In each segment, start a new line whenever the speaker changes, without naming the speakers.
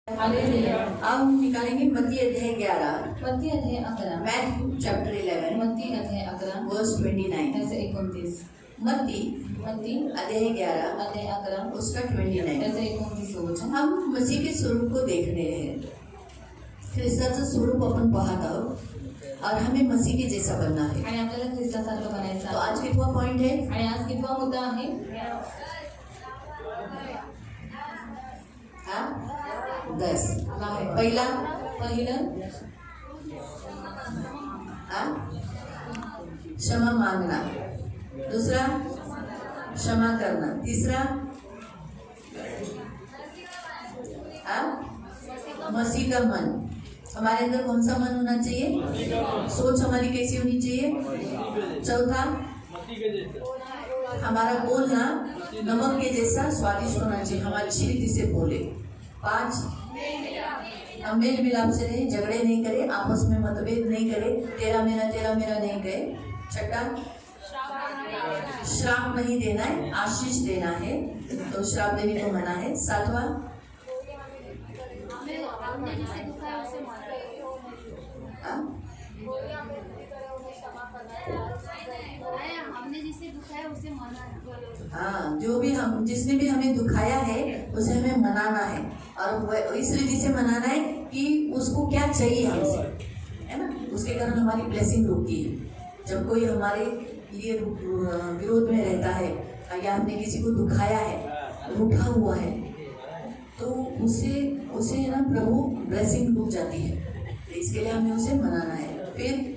अब हम निकालेंगे मत्ती अध्याय 11,
मत्ती अध्याय 11,
मैथ्यू चैप्टर 11
मत्ती अध्याय 11
वर्स 29।
त्याचे 29,
मत्ती
मत्ती
अध्याय 11
अध्याय 11
उसका 29।
त्याचे 29 वचन।
हम मसीह के स्वरूप को देखने हैं, ख्रिस्ताचं स्वरूप आपण पाहत आहोत और हमें मसीह के जैसा बनना है।
आणि आपल्याला ख्रिस्तासारखं बनायचं
तो
आहे।
आज कितवा पॉइंट है?
आणि आज कितवा मुद्दा आहे?
हाँ? 10। पहिला
पहिलं
हाँ? क्षमा मांगना, दूसरा क्षमा करना, तीसरा हाँ? मसीह का मन। हमारे अंदर कौन सा मन होना चाहिए? सोच हमारी कैसी होनी चाहिए? चौथा हमारा बोलना नमक के जैसा स्वादिष्ट होना चाहिए, हम अच्छी रीति से बोले। 5 हम मेल मिलाप से रहे, झगड़े नहीं करे, आपस में मतभेद नहीं करे, तेरा मेरा नहीं कहे। 6 श्राप नहीं देना है, आशीष देना है, तो श्राप देने को मना है। 7वां
हमने जिसे दुखाया उसे मनाना।
हाँ, जो भी हम जिसने भी हमें दुखाया है उसे हमें मनाना है, और इस रीति से मनाना है कि उसको क्या चाहिए हमसे, है ना। उसके कारण हमारी ब्लेसिंग रुकती है। जब कोई हमारे लिए विरोध में रहता है या हमने किसी को दुखाया है, रूठा हुआ है, तो उसे ना प्रभु ब्लेसिंग रुक जाती है। तो इसके लिए हमें उसे मनाना है। फिर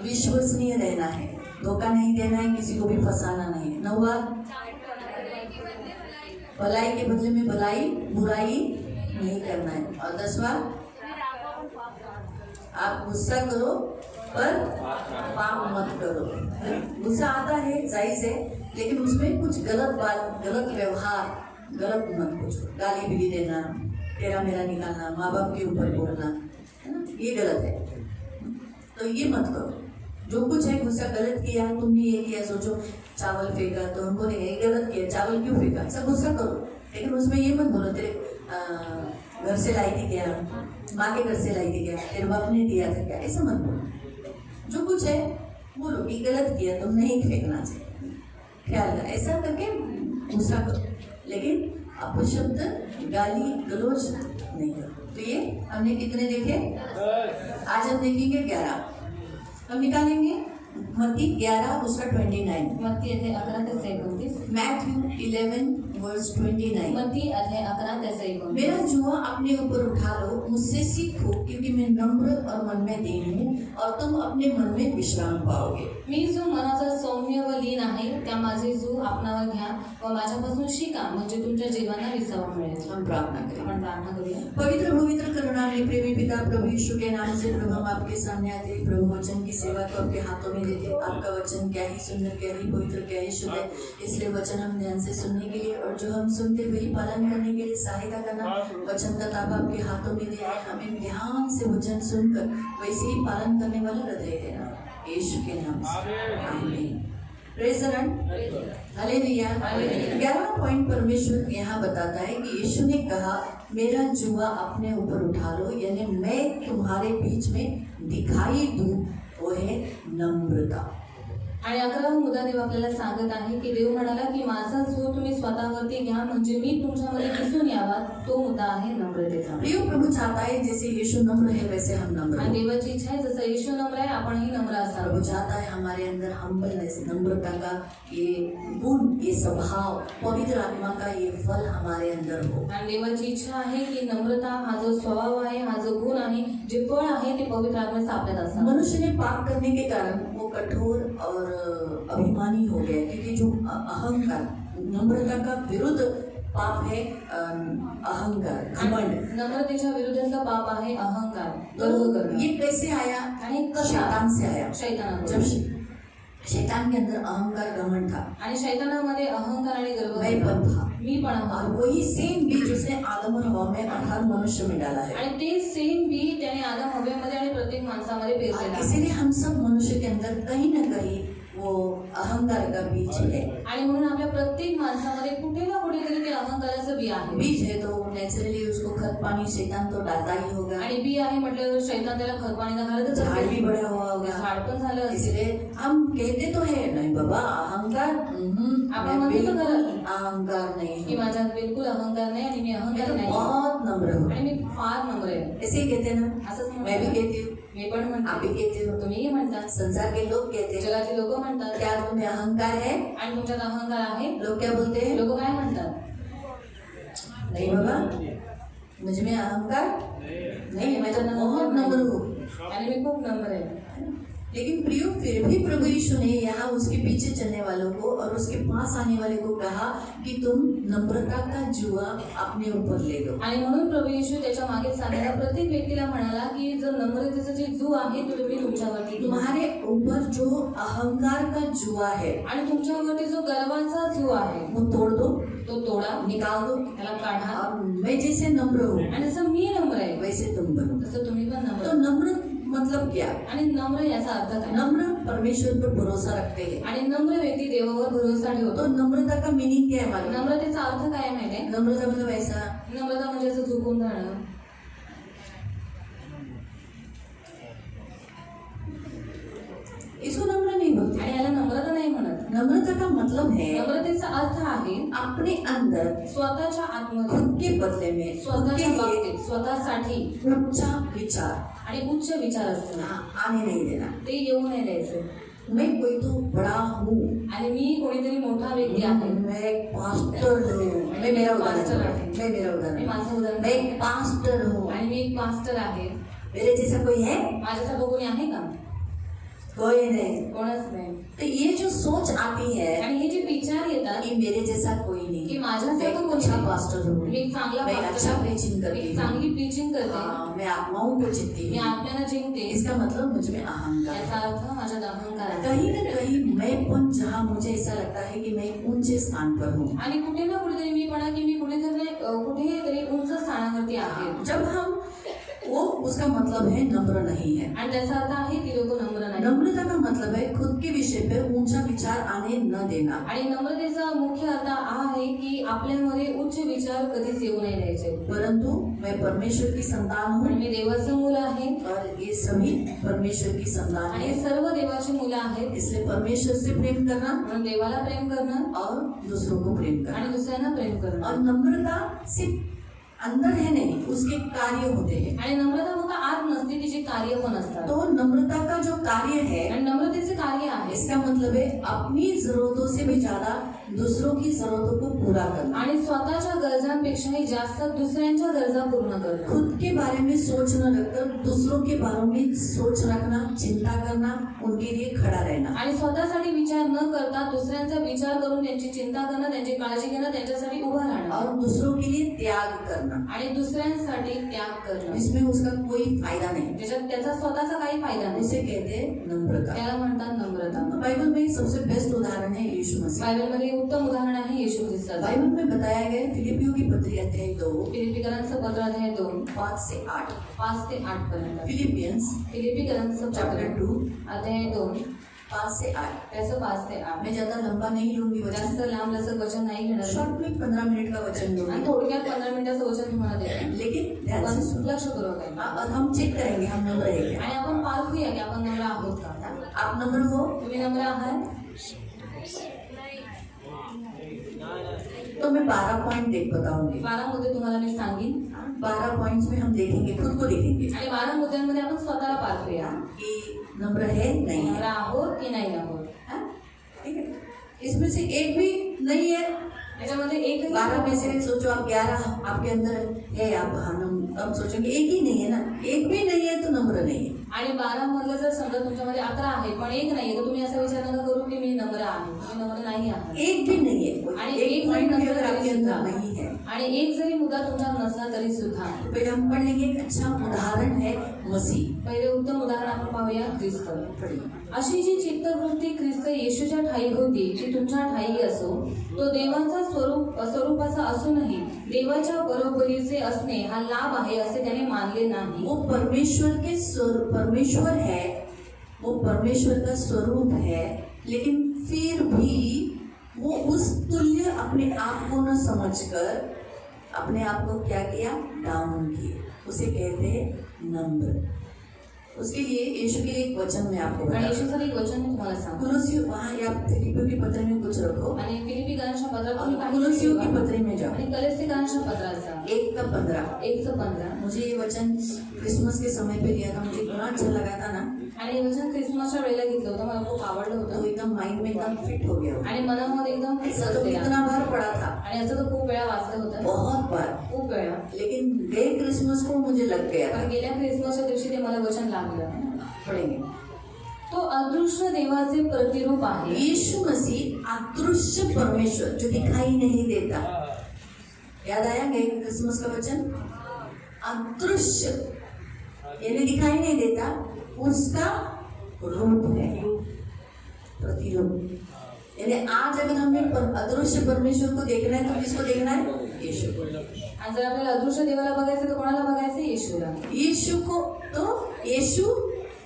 विश्वसनीय रहना है, धोखा नहीं देना है, किसी को भी फंसाना नहीं है। 9वां भलाई के बदले में भलाई, बुराई नहीं करना है। और 10वां आप गुस्सा करो पर पाप मत करो। गुस्सा आता है, जायज है, लेकिन उसमें कुछ गलत बात, गलत व्यवहार, गलत मत कुछ गाली बिली देना, तेरा मेरा निकालना, माँ बाप के ऊपर बोलना, है ना, ये गलत है। तो ये मत करो। जो कुछ है गुस्सा गलत किया, तुमने ये किया, सोचो चावल फेंका तो उनको नहीं, ये गलत किया, चावल क्यों फेंका, सब गुस्सा करो, लेकिन उसमें ये मत बोलो तेरे घर से लाई थी क्या, माँ के घर से लाई थी क्या, तेरे बाप ने दिया था क्या, ऐसा मत बोलो। जो कुछ है बोलो कि गलत किया, तुम नहीं फेंकना चाहिए, ख्याल रखना, ऐसा करके गुस्सा करो, लेकिन अपशब्द गाली गलौज नहीं करो। तो ये हमने कितने देखे? आज हम देखेंगे 11। हम निकालेंगे मत्ती 11 उसका 29।
मत्ती अध्याय 11 त्याचे 29,
मैथ्यू 11 वर्स 29।
मत्ती अध्याय 11 त्याचे 29।
मेरा जुआ अपने ऊपर उठा लो, मुझसे सीखो, क्योंकि मैं नम्र और मन में दीन हूँ, और तुम अपने मन में विश्राम पाओगे।
मी जो मनाचा सौम्य व लीन आहे, त्या माझे जो आपणावर घ्या व माझ्यापासून शिका, म्हणजे तुमच्या जीवांना विसावा मिळेल।
हम प्रार्थना करें।
आपण प्रार्थना करूया।
पवित्र करुणामय प्रेमी पिता, प्रभु यीशु के नाम से प्रभु हम आपके सामने आते हैं। प्रभु वचन की सेवा को आपके हाथों में देते हैं। आपका वचन क्या ही सुंदर, क्या ही पवित्र, क्या ही शुद्ध है, इसलिए वचन हम ध्यान से सुनने के लिए और जो हम सुनते वही पालन करने के लिए सहायता करना। वचन का ताबा आपके हाथों में दे रहे, हमें ध्यान से वचन सुनकर वैसे ही पालन करने वाला हृदय देना, यीशु के नाम से आमीन। Praise the Lord, hallelujah. 11वां पॉइंट परमेश्वर यहाँ बताता है कि यीशु ने कहा मेरा जुआ अपने ऊपर उठा लो, यानी मैं तुम्हारे बीच में दिखाई दूं, वो है नम्रता।
आणि 11वा मुद्दा देव आपल्याला सांगत आहे की देव म्हणाला की माझा जो तुम्ही स्वतःवरती घ्या, म्हणजे मी तुमच्यामध्ये दिसून यावा, तो मुद्दा आहे नम्रतेचा।
प्रिय प्रभु चाहता है जैसे यीशु नम्र है वैसे हम नम्र
आणि
हैं।
देवाची इच्छा आहे जसं येशू नम्र आहे आपणही नम्र असावं।
प्रभु चाहता है हमारे अंदर हम्बलनेस, नम्रता का ये गुण, ये स्वभाव, पवित्र आत्मा का ये फल हमारे अंदर हो।
आणि देवाची इच्छा आहे की नम्रता हा जो स्वभाव आहे, हा जो गुण आहे, जे फळ आहे ते पवित्र आत्म्याचं आपल्यात असावं।
मनुष्य ने पाप करने के कारण वो कठोर और अभिमानी हो गया, क्योंकि जो अहंकार, नम्रता का विरुद्ध पाप है अहंकार, घमंड।
नम्रतेच्या विरुद्धचा पाप आहे अहंकार, गर्व
तो
करणं।
ये कैसे आया?
आणि कसा?
शैतान से आया।
शैतानाकडून।
जब शैतान के अंदर अहंकार, घमंड था,
आणि शैतानामध्ये अहंकार आणि गर्व
मैंपन था,
मी पण
और वही सेम बीज उसने आदम और हवा में और हर मनुष्य में डाला है।
आणि ते सेम बी त्याने आदम हवेमध्ये आणि प्रत्येक माणसामध्ये पेरलेलं आहे।
इसीलिए हम सब मनुष्य के अंदर कहीं न कहीं वो अहंकार का बीज है।
आणि म्हणून आपल्या प्रत्येक माणसामध्ये कुठे ना कुठेतरी ते अहंकाराचं बी आहे.
बीज है तो नेचुरली उसको खत पानी शैतान तो डालता ही होगा।
आणि बी आहे म्हटल्यावर शैतान त्याला खत पाणी घालतच
झाड
असेल.
भी बड़ा हुआ होगा,
झाड पण झालं असेल.
इसलिए हम कहते तो है नहीं बाबा अहंकार,
आपण
मैं
म्हणतो
बिल्कुल
खरं
अहंकार नहीं
की
हूँ,
माझ्यात बिलकुल अहंकार नाही आणि मी
मैं
अहंकार
तो
नाही
बहुत नम्र हूँ।
आणि मी फार नम्र आहे.
ऐसे ही कहते हैं ना,
असंच
मैं भी
म्हणतो.
कहती हूँ,
मी पण
आप भी
म्हणतो,
कहते हो,
तुम्हीही म्हणता,
संसार के लोग कहते हैं
जगातले लोक म्हणतात.
क्या तुम्हें अहंकार है?
आणि तुमच्यात अहंकार आहे.
लोग क्या बोलते हैं?
लोक काय म्हणतात?
नहीं बाबा मुझ में अहंकार नहीं, मैं तो बहुत नम्र हूँ।
आणि मी खूप नम्र आहे.
लेकिन प्रियो फिर भी प्रभु यीशु ने यहाँ उसके पीछे चलने वालों को और उसके पास आने वाले को कहा कि तुम नम्रता का जुआ अपने ऊपर ले लो।
आणि म्हणून प्रभू येशू त्याच्या मागे चाललेल्या प्रत्येक व्यक्तीला म्हणाला की जर नम्रतेचं जे जू आहे तो तुम्ही तुमच्यावरती घ्या.
तुम्हारे ऊपर जो अहंकार का जुआ है
आणि तुमच्यावरती जो गर्वाचा जू आहे
वो तोड़ दो,
तो तोडा,
निकाल दो,
त्याला काढा.
और मैं जैसे नम्र हूँ
आणि जसं मी नम्र आहे
वैसे तुम बनो।
तसं तुम्ही पण नम्र.
तो नम्र मतलब क्या?
आणि नम्र याचा अर्थ काय?
नम्र परमेश्वर पर भरोसा रखते हैं।
आणि नम्र व्यक्ती देवावर भरोसा
तो
ठेवतो.
नम्रता का मीनिंग क्या है मालूम?
नम्रतेचा अर्थ काय माहिती आहे?
नम्रता मतलब ऐसा,
नम्रता म्हणजे असं झुकून राहणं.
इसको नम्र नहीं बोलते।
आणि याला नम्रता नाही म्हणत.
नम्रता का मतलब है
नम्रतेचा अर्थ आहे
अपने अंदर
स्वतःच्या आतमध्ये,
खुद के बदले में खुद
स्वतःच्या
के लिए
बाबतीत स्वतःसाठी
ऊंचा विचार
आणि उच्च विचार असतो
आने नहीं देना।
ते येऊ नाही द्यायचे.
मैं कोई तो बड़ा हूँ,
आणि मी कोणीतरी मोठा व्यक्ती आहे,
मैं एक पास्टर हूँ, मैं मेरा
पास्टर
उदाहरण
आहे.
मैं मेरा
मी
उदाहरण
माझं उदाहरण
मैं एक पास्टर हूँ।
आणि मी एक पास्टर आहे.
मेरे जैसा कोई है?
माझ्यासारखं कोणी आहे का?
कोई नहीं।
कोणच नाही.
तो ये जो सोच आती है
आणि हे जे विचार येतात
कि मेरे जैसा कोई नहीं,
की
मैं
माझ्यासारखं
एक
कोणी
अच्छा
नाही.
पास्टर हूँ,
मी एक चांगला
मैं
pastor
अच्छा
आहे.
preaching करती
मी
हूँ,
चांगली प्रीचिंग करते,
मैं आत्माओं को जीतती
मी
हूँ।
आत्म्याला जिंकते.
इसका मतलब मुझ में अहंकार है।
याचा अर्थ माझ्यात अहंकार आहे.
कहीं न कहीं मैं पण जहाँ मुझे ऐसा लगता है कि मैं एक ऊंचे स्थान पर हूँ।
आणि कुठे ना कुठेतरी मी म्हणा की मी कुठेतरी उंच स्थानावरती आहे.
जब हम वो उसका मतलब है नम्र नहीं है।
आणि त्याचा अर्थ आहे ती लोक नम्र नाही.
नम्रता का मतलब है खुद के विषय पे ऊंचा विचार आने न देना।
आणि नम्रतेचा मुख्य अर्थ हा आहे की आपल्यामध्ये उच्च विचार कधीच येऊ नाही द्यायचे.
परंतु मैं परमेश्वर की संतान
पण
हूँ
मी देवाचं मुलं आहे
और ये सभी परमेश्वर की संतान
आणि
है,
सर्व देवाची मुलं आहेत.
इसलिए परमेश्वर से प्रेम करना
म्हणून देवाला प्रेम करणं
और दूसरों को प्रेम करना।
आणि दुसऱ्यांना प्रेम करणं.
और नम्रता सिर्फ अंदर है नहीं, उसके कार्य होते हैं।
आणि नम्रता फक्त आत नसते, तिचे कार्य पण असतात.
तो नम्रता का जो कार्य है
आणि नम्रतेचे कार्य आहे
इसका मतलब है अपनी जरूरतों से भी ज्यादा दूसरों की जरूरतों को पूरा करना,
आणि स्वतःच्या गरजांपेक्षाही जास्त दुसऱ्यांच्या गरजा पूर्ण करणं.
खुद के बारे में सोच न रखकर दूसरों के बारे में सोच रखना, चिंता करना, उनके लिए खड़ा रहना।
आणि स्वतःसाठी विचार न करता दुसऱ्यांचा विचार करून त्यांची चिंता करणं, त्यांची काळजी घेणं, त्यांच्यासाठी उभं राहणं
और दूसरों के लिए त्याग करना,
आणि दुसऱ्यांसाठी त्याग करणं,
इसमें उसका कोई फायदा नहीं,
ज्याच्यात त्याचा स्वतःचा काही फायदा नाही.
उसे कहते हैं नम्रता।
त्याला म्हणतात नम्रता.
बाइबल में सबसे बेस्ट उदाहरण है यीशु मसीह।
बायबलमध्ये उत्तम उदाहरण आहे येशू ख्रिस्ताचं.
बाइबल में बताया गया फिलिपियों की पत्री अध्याय 2
फिलिपिकरांचं पत्र अध्याय 2
5 से 8।
5 ते 8 पर्यंत.
फिलिपियंस
फिलिपिकरांचं
चैप्टर
पत्र
2
अध्याय 2
5 से 8।
त्याचं 5 ते 8.
मैं ज्यादा लंबा नहीं लूंगी वचन,
जास्त लांब लचक वचन नाही घेणार
शॉर्ट में 15 मिनट का वचन
आणि
लूंगी,
थोडक्यात 15 मिनिटाचं वचन तुम्हाला देते.
लेकिन ध्यान से
पण
सुनो।
लक्षपूर्वक आहे.
और हम चेक करेंगे हम नम्र है क्या।
आणि आपण पारखूया की आपण नम्र आहोत का.
आप नम्र हो
तुम्ही नम्र आहात.
तो मैं 12 पॉइंट एक बताऊंगी।
12 मुद्दे तुम्हाला मी सांगेन
12 पॉइंट्स में हम देखेंगे, खुद को देखेंगे
आणि 12 मुद्द्यांमध्ये आपण स्वतःला पारखूया
कि नम्र है नहीं
नम्र
है।
आहोत की नाही आहोत.
हाँ? ठीक है, इसमें से एक भी नहीं है।
त्याच्यामध्ये एकही
12 में से सोचो आप 11 आपके अंदर है, आप हम सोचेंगे एक ही नहीं है ना, एक भी नहीं है तो नम्र नहीं है।
आणि 12 मधलं जर समजा तुमच्यामध्ये 11 आहे पण एक नाही तर तुम्ही असा विचार नका करू की मी नम्र आहे. तुम्ही नम्र नाही आहात.
एक भी नहीं है,
आणि
एक
एक
पॉइंट भी
नसलं
अगर आपके
तरी
अंदर
सुद्धा
नहीं है
आणि एक जरी मुद्दा तुमच्यात नसला तरी सुद्धा.
तो पहले हम पढ़ लेंगे। एक अच्छा उदाहरण है मसीह।
पहिले उत्तम उदाहरण आपण पाहूया ख्रिस्त.
पढ़िए।
अशी जी चित्तवृत्ती ख्रिस्त येशूच्या ठाई होती ती तुमच्या ठाई असो. तो देवाचा स्वरूपाचा असूनही देवाच्या बरोबरीचे असणे हा लाभ आहे असे त्याने मानले नाही.
वो परमेश्वर के परमेश्वर है, वो परमेश्वर का स्वरूप है, लेकिन फिर भी वो उस तुल्य अपने आप को न समझकर अपने आप को क्या किया, डाउन किए। उसे कहते हैं नम्र। उसके लिए यीशु के लिए एक वचन में आपको
आणि
बताऊं।
येशूचं एक वचन मी तुम्हाला सांगतो
कुलुसियों, वहाँ या फिलिपियों के पत्र में कुछ रखो
आणि फिलिपिकांच्या पत्रात तुम्ही
और
काही
कुलुसियों के
ठेवा.
पत्र में जाओ,
आणि कलेस्तिकांच्या पत्राचा
1:15।
1:15.
मुझे ये वचन क्रिसमस के समय पे लिया था, मुझे इतना अच्छा लगा था ना,
आणि हे वचन ख्रिसमसच्या वेळेला घेतलं होतं, मला खूप आवडलं
तो
होतं
एकदम माइंड में एकदम फिट हो गया वो।
आणि मनामध्ये एकदम
ऐसा तो
बसलेला.
कितना बार पढ़ा था,
आणि याचं तर खूप वेळा वाचलं होतं,
बहुत बार,
खूप वेळा.
लेकिन गए क्रिसमस को मुझे लग गया था।
पण गेल्या ख्रिसमसच्या दिवशी ते मला वचन लागलं.
पढ़ेंगे।
तो अदृश्य देवाचे प्रतिरूप आहे.
यीशु मसीह अदृश्य परमेश्वर जो दिखाई नहीं देता, याद आया गए क्रिसमस का वचन, अदृश्य यानी दिखाई नहीं देता, उसका रूप है, प्रतिरूप। यानी आज अगर हमें अदृश्य परमेश्वर को देखना है तो किसको देखना है, यीशु को।
आणि जर आपल्याला अदृश्य देवाला बघायचं तर कोणाला बघायचं, येशूला.
यीशु को, तो यीशु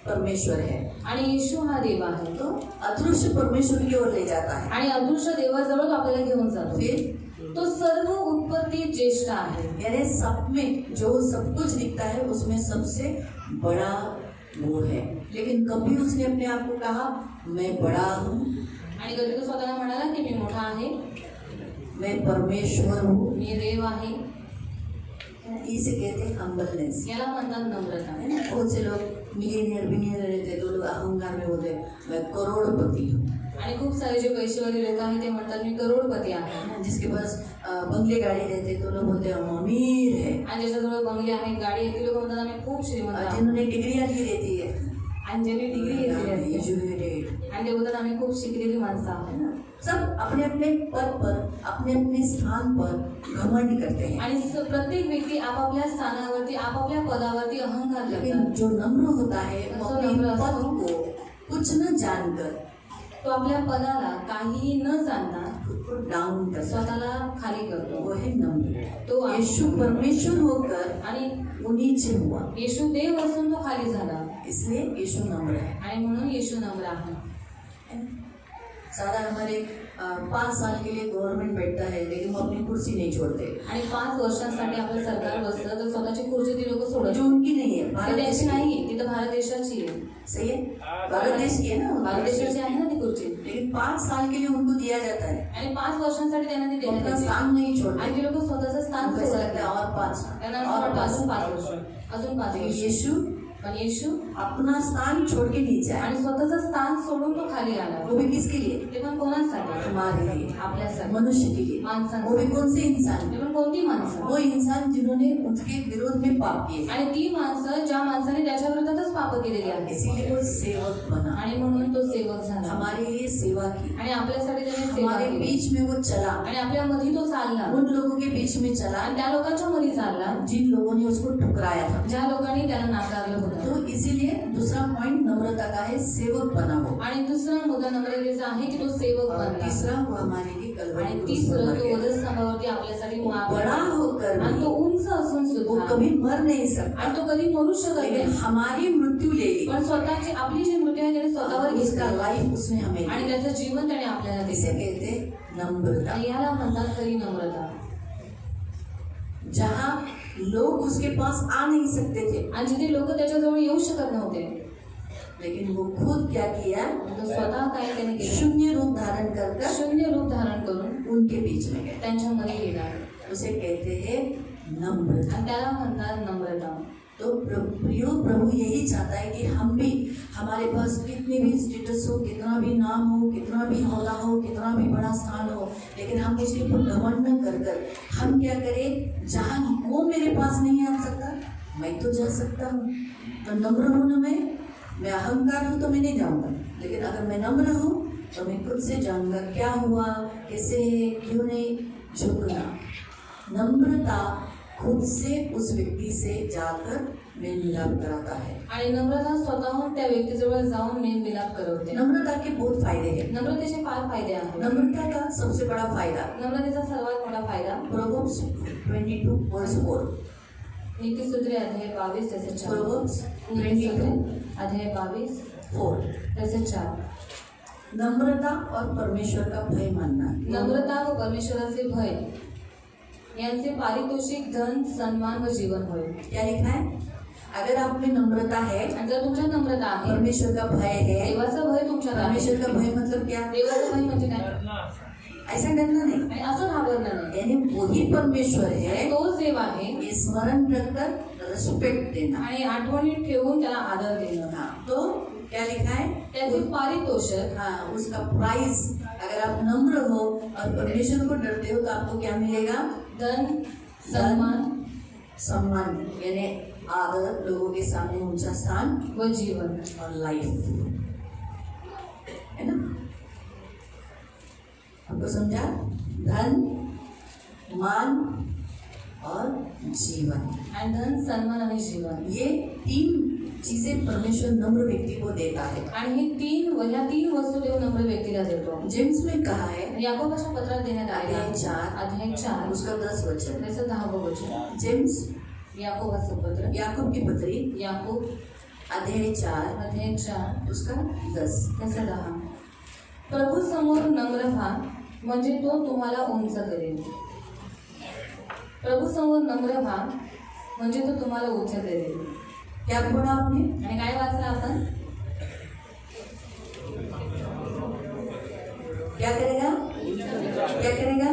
परमेश्वर है,
आणि येशू हा देव आहे.
तो अदृश्य परमेश्वर की ओर ले जाता है।
आणि अदृश्य देवाजवळ तो आपल्याला घेऊन जातो.
फिर
तो सर्व उत्पत्ती ज्येष्ठ आहे.
यानी सब में जो सब कुछ दिखता है उसमें सबसे बड़ा वो है, लेकिन कभी उसने अपने आप को कहा मैं बड़ा हूँ,
आणि कधी तो स्वतःला म्हणाला की मी मोठा आहे,
मैं परमेश्वर हूँ।
मी देव आहे.
इसे कहते हैं हम्बलनेस।
याला म्हणतात नम्रता.
है ना, बहुत से लोग मिलियनियर रहते तो लोग अहंकार में बोलते मैं करोड़पति हूँ।
आणि खूप सारे जे पैसेवाले लोक आहेत ते म्हणतात मी करोडपती आहे.
जिसके पास बंगले गाड़ी रहते तो लोग बोलते हम अमीर है।
आणि ज्याच्याजवळ बंगले आहेत, गाडी आहे, ती लोक म्हणतात आम्ही खूप श्रीमंत आहोत.
जिन्होंने डिग्रियाँ ली रहती है,
आणि ज्यांनी डिग्री घेतलेली असते
एजुकेटेड,
आणि ते बोलतात आम्ही खूप शिकलेली माणसं आहोत.
है ना, सब अपने अपने पद पर, अपने अपने स्थान पर घमंड करते हैं।
आणि प्रत्येक व्यक्ती आपापल्या स्थानावरती, आपापल्या पदावरती अहंकार
लेकिन
करतात.
जो नम्र होता है वो
जो
अपने
नम्र
पद
असतो,
को कुछ न जानकर
तो आपल्या पदाला काहीही न जाणता
खुद को डाउन करता है,
स्वतःला खाली करतो.
वो है नम्र।
तो
यीशु परमेश्वर होकर
आणि
वो नीचे हुआ,
येशू देव असून तो खाली झाला.
इसलिए यीशु नम्र है।
आणि म्हणून येशू नम्र आहे.
सादा हमारे 5 साल के लिए गवर्नमेंट बैठता है, लेकिन वो अपनी कुर्सी नहीं छोड़ते,
आणि 5 वर्षांसाठी आपलं सरकार बसलं तर स्वतःची खुर्ची ती लोक सोडत
जो उनकी नहीं है,
ती
भारत देश
त्यांची
की
नाही, ती तर भारत देशाची आहे.
सही है, भारत देश की है ना,
भारत देशाची आहे ना ती खुर्ची.
लेकिन 5 साल के लिए उनको दिया जाता है,
आणि 5 वर्षांसाठी त्यांना ती
वो
देण्यात
अपना
येते.
स्थान नहीं छोड़ते।
आणि ती लोक स्वतःचं स्थान
उनको ऐसा
सोडत
लगता है
नाही.
और 5
त्यांना असं वाटतं अजून 5 वर्ष, अजून 5
लेकिन
वर्ष.
यीशु
पण येशू
अपना स्थान छोड़ के नीचे आया,
आणि स्वतःचं स्थान सोडून तो खाली आला.
वो भी किसके लिए,
ते पण कोणासाठी,
हमारे लिए,
आपल्यासाठी,
मनुष्य के लिए।
माणसांसाठी.
वो भी कौन से इंसान,
ते पण कोणती माणसं,
वो इंसान जिन्होंने उसके विरोध में पाप किए,
आणि ती माणसं ज्या माणसाने त्याच्या विरोधातच पाप केलेली आहेत.
इसीलिए वो सेवक बना,
आणि म्हणून तो सेवक झाला.
हमारे लिए सेवा की,
आणि आपल्यासाठी त्याने सेवा
हमारे
केली.
बीच में वो चला,
आणि आपल्या मध्ये तो चालला.
उन लोगों के बीच में चला
आणि त्या लोकांच्या मध्ये चालला
जिन लोगों ने उसको ठुकराया था।
ज्या लोकांनी त्याला नाकारलं होतं.
तो इसीलिए दूसरा पॉइंट नम्रता का है, सेवक बना वो।
आणि दुसरा मुद्दा नम्रतेचा आहे की तो सेवक
और
बनला.
तीसरा वो हमारे लिए कलवरी
आणि
क्रूस पर
तिसरं
मर
तो
गया।
वधस्तंभावरती आपल्यासाठी
वो
मारला.
बड़ा होकर
आणि
भी
तो उंच असून
वो
सुद्धा
कभी मर नहीं सकता,
आणि तो कधी मरू शकत
लेकिन
नाही.
हमारी मृत्यु ले ली,
पण स्वतःची आपली जी मृत्यू आहे त्याने स्वतःवर
उसका
घेतला
लाइफ उसने हमें
आणि
दिया।
त्याचं जीवन त्याने आपल्याला
इसे
दिले.
कहते नम्रता।
आणि याला म्हणतात खरी नम्रता.
जहाँ लोग उसके पास आ नहीं सकते थे,
आणि जिथे लोक त्याच्याजवळ येऊ शकत नव्हते,
लेकिन वो खुद क्या किया,
तो स्वतः काय त्याने केलं,
शून्य रूप धारण कर
शून्य रूप धारण करून
उनके बीच में गए।
त्यांच्यामध्ये गेला.
उसे कहते हैं नम्रता।
आणि त्याला म्हणतात नम्रता.
तो प्रियो प्रभु यही चाहता है कि हम भी, हमारे पास कितने भी स्टेटस हो, कितना भी नाम हो, कितना भी औहदा हो, कितना भी बड़ा स्थान हो, लेकिन हम उसके ऊपर घमंड न कर कर हम क्या करें, जहाँ वो मेरे पास नहीं आ सकता मैं तो जा सकता हूँ। तो नम्र हूँ ना मैं अहंकार हूँ तो मैं नहीं जाऊँगा, लेकिन अगर मैं नम्र हूँ तो मैं खुद से जाऊँगा क्या हुआ, कैसे, क्यों नहीं झुकना। नम्रता खुद से उस व्यक्ति से जाकर मेल मिलाप कराता है।
आणि नम्रता स्वतःहून त्या व्यक्तीजवळ जाऊन मेल मिलाप करवते.
नम्रता के बहुत फायदे हैं।
नम्रतेचे फार फायदे आहेत.
नम्रता का सबसे बड़ा फायदा
नम्रतेचा सर्वात मोठा फायदा
प्रोवर्ब्स 22:4।
नीतिसूत्रे अध्याय 22 त्याचे 4.
4
नीतिसूत्रे अध्याय 22 त्याचे 4.
4
त्याचे 4.
4
नीतिसूत्रे अध्याय 22 त्याचे 4. 4
नम्रता और परमेश्वर का भय मानना।
नम्रता व परमेश्वराचे भय यांचे पारितोषिक धन, सन्मान व जीवन होय।
क्या लिखा है? अगर आप में नम्रता है,
आणि जर तुमच्या नम्रता आहे,
परमेश्वर का भय है,
देवाचा भय तुमच्यात आहे,
परमेश्वर का भय मतलब क्या?
देवाचा भय म्हणजे काय?
ऐसा डरना नहीं,
आणि असं घाबरणं नाही,
यानी वही परमेश्वर है,
तोच देव आहे
ये स्मरण रखकर रिस्पेक्ट देना।
आणि आठवणीत ठेवून त्याला आदर देणं।
हाँ, तो क्या लिखा है?
त्याचे पारितोषिक
हाँ, उसका प्राइस, अगर आप नम्र हो और परमेश्वर को डरते हो तो आपको क्या मिलेगा?
धन, सन्मान
सम्मान, यानी आदर, लोगों के सामने ऊंचा स्थान
व जीवन।
और लाइफ, है ना? आपको समझा? धन, मान और जीवन,
आणि धन, सन्मान आणि जीवन,
ये 3 चीजें परमेश्वर नम्र व्यक्ति को देता है।
आणि ह्या तीन वस्तू देव नम्र व्यक्तीला देतो।
जेम्स में कहा है,
याकोबाच्या पत्रात देण्यात आले
अध्याय 4,
अध्याय 4
उसका 10 वचन।
त्याचं 10वं वचन।
जेम्स,
याकोबाचं पत्र,
याकूब की पत्री,
याकोब
अध्याय 4,
अध्याय 4
उसका 10।
त्याचं 10। प्रभू समोर नम्र व्हा, म्हणजे तो तुम्हाला उंच करेल। प्रभू समोर नम्र व्हा, म्हणजे तो तुम्हाला उंच करेल।
क्या पढ़ा आपने?
आणि काय वाचलं आपण?
क्या करेगा? क्या करेगा?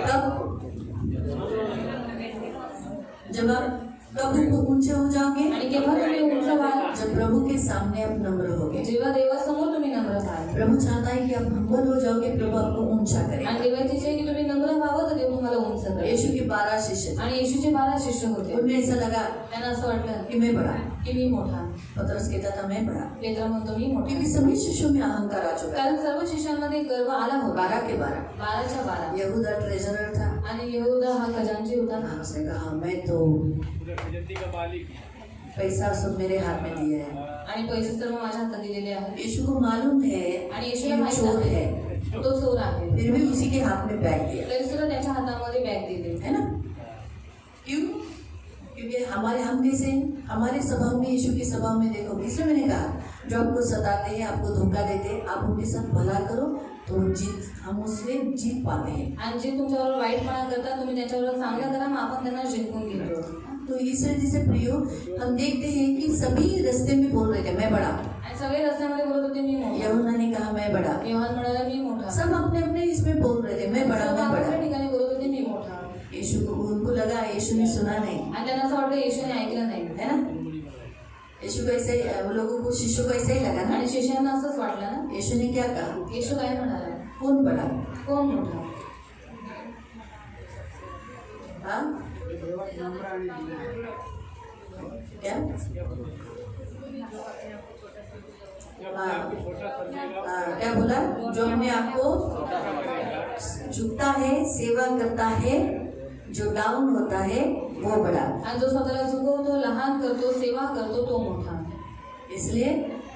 कब? जब आप कब ऊंचे हो जाओगे?
आणि केव्हा तुम्ही उंच व्हाल?
जब प्रभु के सामने आप नम्र होगे।
जेव्हा देवासमोर तुम्ही नम्र व्हाल।
प्रभु चाहता है कि आप हम्बल हो जाओगे, प्रभु आपको ऊंचा करेगा।
आणि देवाची इच्छा आहे की तुम्ही नम्र व्हावं, तर देव तुम्हाला उंच करेल।
यीशु के 12 शिष्य थे,
आणि येशूचे 12 शिष्य होते।
उनमें ऐसा लगा
त्यांना असं वाटलं
कि मैं बड़ा,
की मी मोठा।
पतरस कहता था मैं बड़ा,
पेत्र म्हणतो मी मोठा,
क्योंकि सभी शिष्यों में अहंकार आ चुका है।
कारण सर्व शिष्यांमध्ये गर्व आला होता।
12 के 12,
12च्या 12।
यहूदा ट्रेजरर था।
आणि यहूदा हा खजांची होता।
हाँ, उसने कहा मैं तो पैसा सब मेरे हाथ में दिया है।
आणि पैसे सर्व माझ्या हातात दिलेले आहेत।
यीशु को मालूम है
आणि
कि
येशूला
वो
माहित
चोर
आहे
है,
तो चोर आहे,
फिर भी उसी के हाथ में बैग दिया,
तरी सुद्धा त्याच्या हातामध्ये बॅग दिली,
है ना? क्यों? क्योंकि हम कैसे हैं? हमारे स्वभाव में, यीशु की स्वभाव में देखो, इसलिए मैंने कहा जो आपको सताते हैं, आपको धोखा देते हैं, आप उनके साथ भला करो तो हम उससे जीत पाते हैं।
आणि जे तुमच्यावर वाईटपणा करतात तुम्ही त्याच्यावर चांगलं करा, मग आपण त्यांना जिंकून घेतो।
तो ईश्वर जी से प्रियो, हम देखते हैं कि सभी रास्ते में बोल रहे थे मैं बड़ा,
आणि सगळे रस्त्यामध्ये बोलत होते मी मोठा।
यहुन्ना ने कहा मैं बड़ा,
योहान म्हणाला मी मोठा।
सब अपने अपने इसमें बोल रहे थे मैं बड़ा,
सर्व
मैं
आपापल्या
बड़ा।
ठिकाणी बोलत होते मी मोठा।
यीशु को, उनको लगा यीशु ने सुना नहीं,
आणि त्यांना असं वाटलं येशूने ऐकलं नाही,
है ना? यीशु को ऐसे ही, वो लोगों को, शिष्यों को ऐसा ही लगा ना।
आणि शिष्यांना असंच वाटलं ना।
यीशु ने क्या कहा?
येशू काय म्हणाला?
कौन बड़ा?
कोण मोठा?
हाँ, क्या? क्या बोला? जो अपने आप को झुकता है, सेवा करता है, जो डाउन होता है वो बड़ा।
आणि जो स्वतःला झुकवतो, लहान करतो, सेवा करतो, तो मोठा।
इसलिए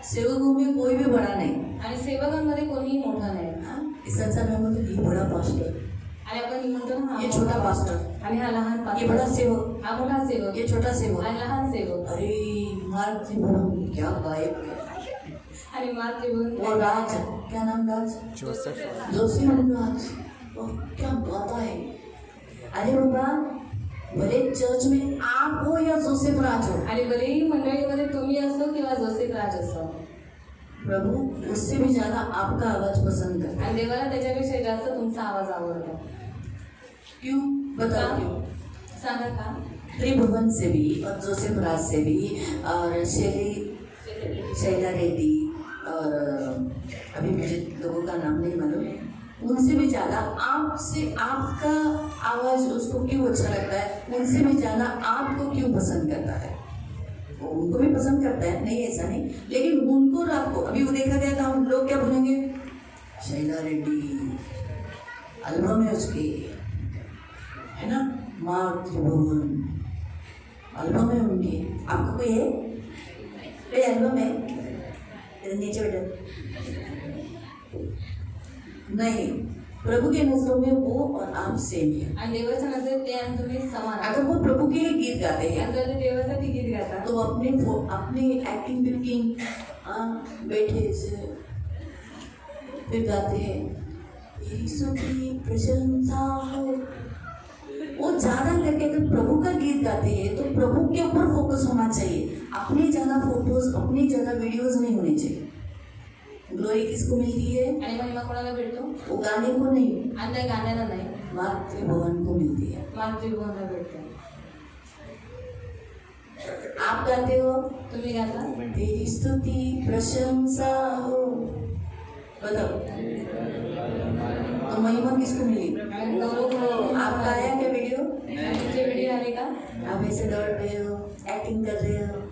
सेवकों में कोई भी बड़ा नहीं।
आणि सेवकांमध्ये कोणीही मोठा नाही।
हाँ, इस संसार में बोलते ये बड़ा पास्टर,
आणि आपण म्हणतो ना,
ये छोटा पास्टर,
आणि हा लहान
ये
पास्टर,
बड़ा सेवक,
हा मोठा सेवक,
ये छोटा सेवक।
आणि लहान सेवक।
अरे मार्क त्रिभुवन क्या गायक है।
आणि मात्र बोलून
वो राज, क्या नाम राज? जोसेफ राज, वो क्या गाता है। अरे बाबा, भले चर्च में आप हो या जोसेफ राज हो,
आणि भलेही मंडळीमध्ये तुम्ही असो किंवा जोसेफ राज असो,
प्रभु उससे भी ज्यादा आपका आवाज पसंद करता है।
आणि देवाला त्याच्यापेक्षा जास्त तुमचा आवाज आवडतो।
क्यों? बताओ क्यों?
सांगा का?
त्रिभुवन से भी और जोसेफ राज से भी और शैला रेड्डी और अभी मुझे लोगों का नाम नहीं मालूम, उनसे भी ज़्यादा आपसे, आपका आवाज़ उसको क्यों अच्छा लगता है, उनसे भी ज़्यादा आपको क्यों पसंद करता है। वो उनको भी पसंद करता है, नहीं ऐसा नहीं, लेकिन उनको और आपको, अभी वो देखा गया था, हम लोग क्या बोलेंगे, शैला रेड्डी एल्बम है उसकी, है ना, मार्क त्रिभुवन एल्बम है उनकी। आपको कोई है? कोई एल्बम है? नीचे बैठो। नहीं, प्रभु के नजरों में वो और आप सेम है।
आणि देवाच्या नजरेत ते आणि तुम्ही समान आहात।
अगर वो प्रभु के लिए गीत गाते हैं
आणि जर ते देवासाठी गीत गातात,
तो अपने एक्टिंग बिल्टिंग बैठे से फिर गाते हैं यीशु की प्रशंसा हो। वो ज्यादा करके अगर प्रभु का गीत गाते हैं तो प्रभु के ऊपर फोकस होना चाहिए, अपनी ज्यादा फोटोज अपनी ज्यादा वीडियोज नहीं होने चाहिए। ग्लोरी किसको मिलती है?
आणि महिमा कोणाला भेटतो?
वो गाने को नहीं,
आणि त्या गाण्याला नाही,
मातृभवन को मिलती है।
मातृभूमीला भेटतो।
आप गाते हो,
तुम्ही गाता?
तेरी स्तुति प्रशंसा हो, बताओ तो महिमा किसको मिली?
आणि गौरव कोणाला?
आपका आया क्या वीडियो?
तुमचे व्हिडिओ आले का?
आप ऐसे दौड़ रहे हो, एक्टिंग कर रहे हो।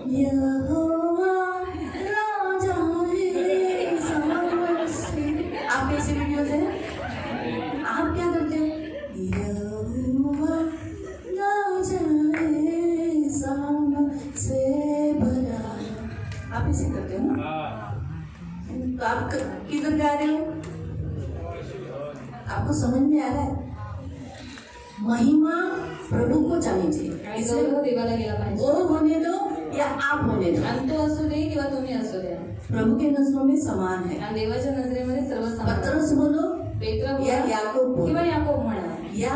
यहोवा राजा है सामर से। आप कैसे वीडियोज हैं? आप क्या करते हो? यहोवा राजा है सामर से भरा। आप ऐसे करते हो ना? तो आप किधर जा रहे हो? आपको समझ में आ रहा है? महिमा प्रभु को जानी चाहिए,
आणि
इसलिए
गौरव देवाला गेला पाहिजे।
वो होने दो या आप होने दो,
आणि तो असू दे किंवा तुम्ही असू द्या,
प्रभु के नजरों में समान है।
आणि देवाच्या नजरेमध्ये सर्व समान।
पत्रस बोलो
पेत्र
या याकूब बोलो
किंवा याकोब म्हणा
या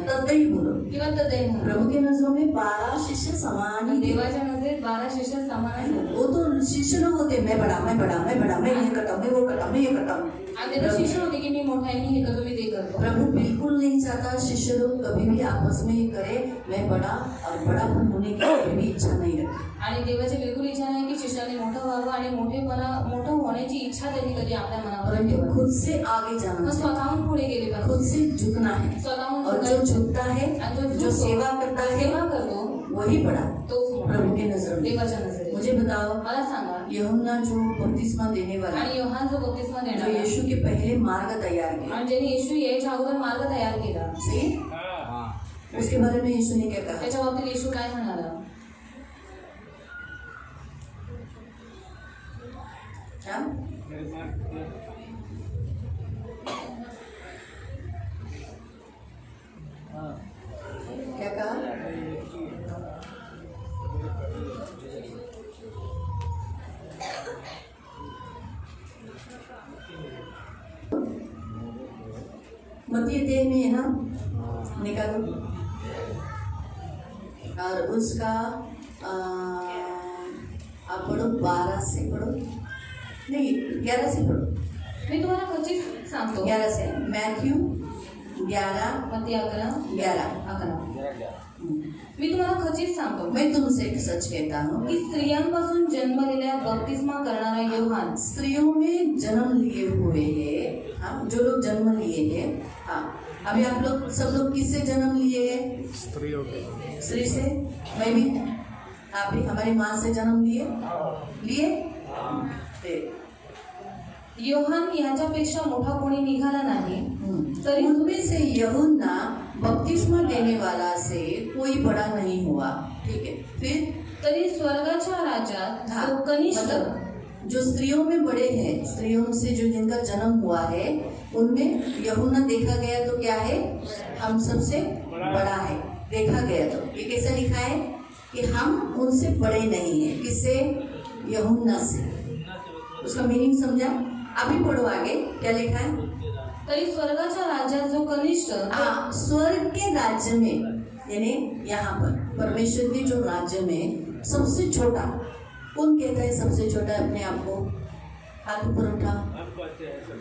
तद्दई बोलो,
किंवा तद्दई म्हणा,
प्रभु के नजरों में 12 शिष्य समान ही थे।
देवाच्या नजरेत 12 शिष्य समान असतात।
वो तो शिष्य लोग होते, मैं बड़ा मैं बड़ा मैं बड़ा, मैं ये करता हूँ, मैं वो करता हूँ, मैं ये करता हूँ।
आणि ते शिष्य होते की मी मोठा आहे, मी हे करतो, मी ते करतो।
प्रभु बिल्कुल नहीं चाहता शिष्य लोग कभी भी आपस में ये करे मैं बड़ा और बड़ा होने की कभी भी इच्छा नहीं रखती।
आणि देवाची बिलकुल इच्छा नाही की शिष्याने मोठं व्हावं आणि मोठं होण्याची इच्छा त्यांनी कधी आपल्या मनावर
परंतु
ठेवावी।
खुद से आगे जाना
मग
चाहिए,
स्वतःहून पुढे गेले पाहिजे,
खुद से झुकना है,
स्वतःहून
और जो झुकता है
आणि
जो
झुकतो,
सेवा करता है
सेवा करतो
वही बड़ा
तोच मोठा
प्रभु के नजर में।
देवाच्या नजरेत।
मुझे बताओ,
मला सांगा,
यूहन्ना जो बपतिस्मा देने वाला,
आणि योहान जो बपतिस्मा
जो
देणारा
यीशु के पहले मार्ग तैयार किया,
आणि ज्याने येशू यायच्या अगोदर मार्ग तयार केला,
सही? उसके बारे में यीशु ने क्या कहा?
त्याच्या बाबतीत येशू काय म्हणाला?
हाँ? क्या कहा? मत्ती 3 में है ना, निकालो। और उसका आप पढ़ो 12 से पढ़ो, नहीं 11 से पढ़ो,
मी तुम्हाला खचित सांगतो।
11 से, मैथ्यू 11
मत्ती 11 मी तुम्हाला खचित सांगतो
मैं तुमसे एक सच कहता हूँ
की स्त्रियांपासून जन्मलेल्या बपतिस्मा करणारा योहान,
स्त्रियों में जन्म लिए हुए हैं, हाँ, जो लोग जन्म लिए हैं, हाँ, अभी आप लोग सब लोग किससे जन्म लिए हैं? स्त्री से। मैं भी, आप भी हमारी माँ से जन्म लिए ते।
योहान याच्यापेक्षा मोठा कोणी निघाला नाही, तरी
उनमें से यूहन्ना बपतिस्मा देने वाला से कोई बड़ा नहीं हुआ, ठीक है। फिर
तरी स्वर्गाच्या राज्यात
हाँ,
जो कनिष्ठ,
मतलब जो स्त्रियों में बड़े हैं, स्त्रियों से जो जिनका जन्म हुआ है उनमें यूहन्ना देखा गया तो क्या है? हम सबसे बड़ा है, देखा गया। तो ये कैसा लिखा है कि हम उनसे बड़े नहीं हैं, किससे? यूहन्ना से। उसका मीनिंग समझा? अभी पढ़ो आगे, क्या लिखा है?
तरी स्वर्गाच्या राज्यात जो कनिष्ठ,
हाँ, स्वर्ग के राज्य में, यानी यहाँ पर परमेश्वर के जो राज्य में सबसे छोटा कौन कहता है? सबसे छोटा अपने आप को, हाथ ऊपर उठा।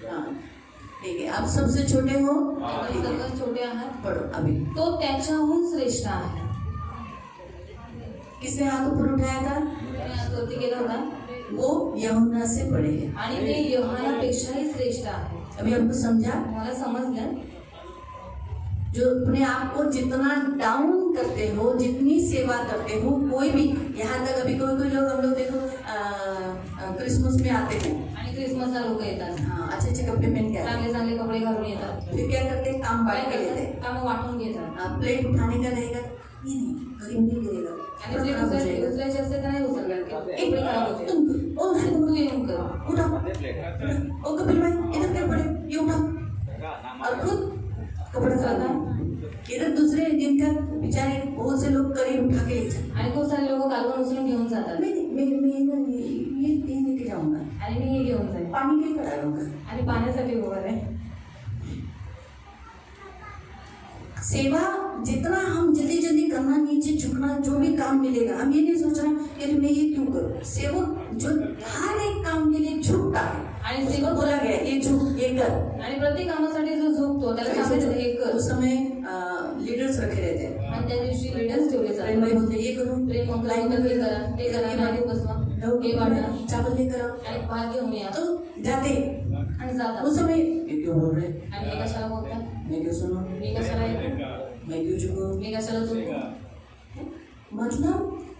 हाँ, ठीक है, आप सबसे छोटे हो, ठीक है,
सर्वात छोटे आहात,
पढ़ो अभी।
तो त्याच्याहून श्रेष्ठ आहे।
किसने हाथ ऊपर उठाया था?
तुम्ही हात वरती केला होता,
वो यूहन्ना से बड़े हैं।
आणि ते योहानापेक्षाही श्रेष्ठ आहे।
अभी हमको समझा?
मला समजलं?
जो अपने आप को जितना डाउन करते हो, जितनी सेवा करते हो, कोई भी, यहाँ तक अभी कोई लोग, हम लोग देखो क्रिसमस में आते हैं,
आणि क्रिसमसला लोक येतात,
हाँ, अच्छे अच्छे कपड़े पहन के आते हैं,
चांगले चांगले कपडे घालून येतात,
फिर क्या करते हैं? काम बांट के लेते हैं।
कामं वाटून घेतात,
प्लेट उठाने का रहेगा, ये नहीं, गरीब नहीं करेगा,
आणि प्लेट
खराब हो जाएगा।
उचलायचे असते तर नाही उचलणार, कपडे खराब होते।
तुम ओ
तू येऊन कर,
उठाओ, ओ कपिल भाई इधर क्या पड़े, ये उठाओ, और खुद कपड़े उतारना। इधर दूसरे जिनका बेचारे बहुत से लोग करीब उठा के ले जाते,
आणि खूप सारे लोक कालवून उचलून घेऊन
खड़ा रहूंगा।
आणि पाण्यासाठी उभं आहे.
सेवा जितना हम जल्दी जल्दी करना, नीचे झुकना, जो भी काम मिलेगा, हम ये नहीं सोच रहे कि मैं ये क्यों करूं। सेवक जो हर एक काम के लिए झुकता है,
आणि
सेवक
सेवक
बोला गया ये झुक ये कर।
आणि प्रत्येक कामासाठी जो झुकतो त्याला सांगायचं हे कर.
उस समय लीडर्स रखे रहते हैं,
आणि त्या दिवशी लीडर्स ठेवले
प्रेम भाई
जातात.
बोलते ये करो,
प्रेम मंगल
लाइन
हे
में
करा, ते करा, नाणी बसवा,
लो,
हे वाटा,
चावल लेकर आओ,
आणि भात घेऊन या.
तो जाते।
आणि जातात.
उस समय ये क्यों बोल रहे,
आणि हे कशाला बोलतात,
मैं क्यों सुनूं,
मी कशाला ऐकू,
मैं क्यों झुकूं।
मी कशाला झुकू.
मतलब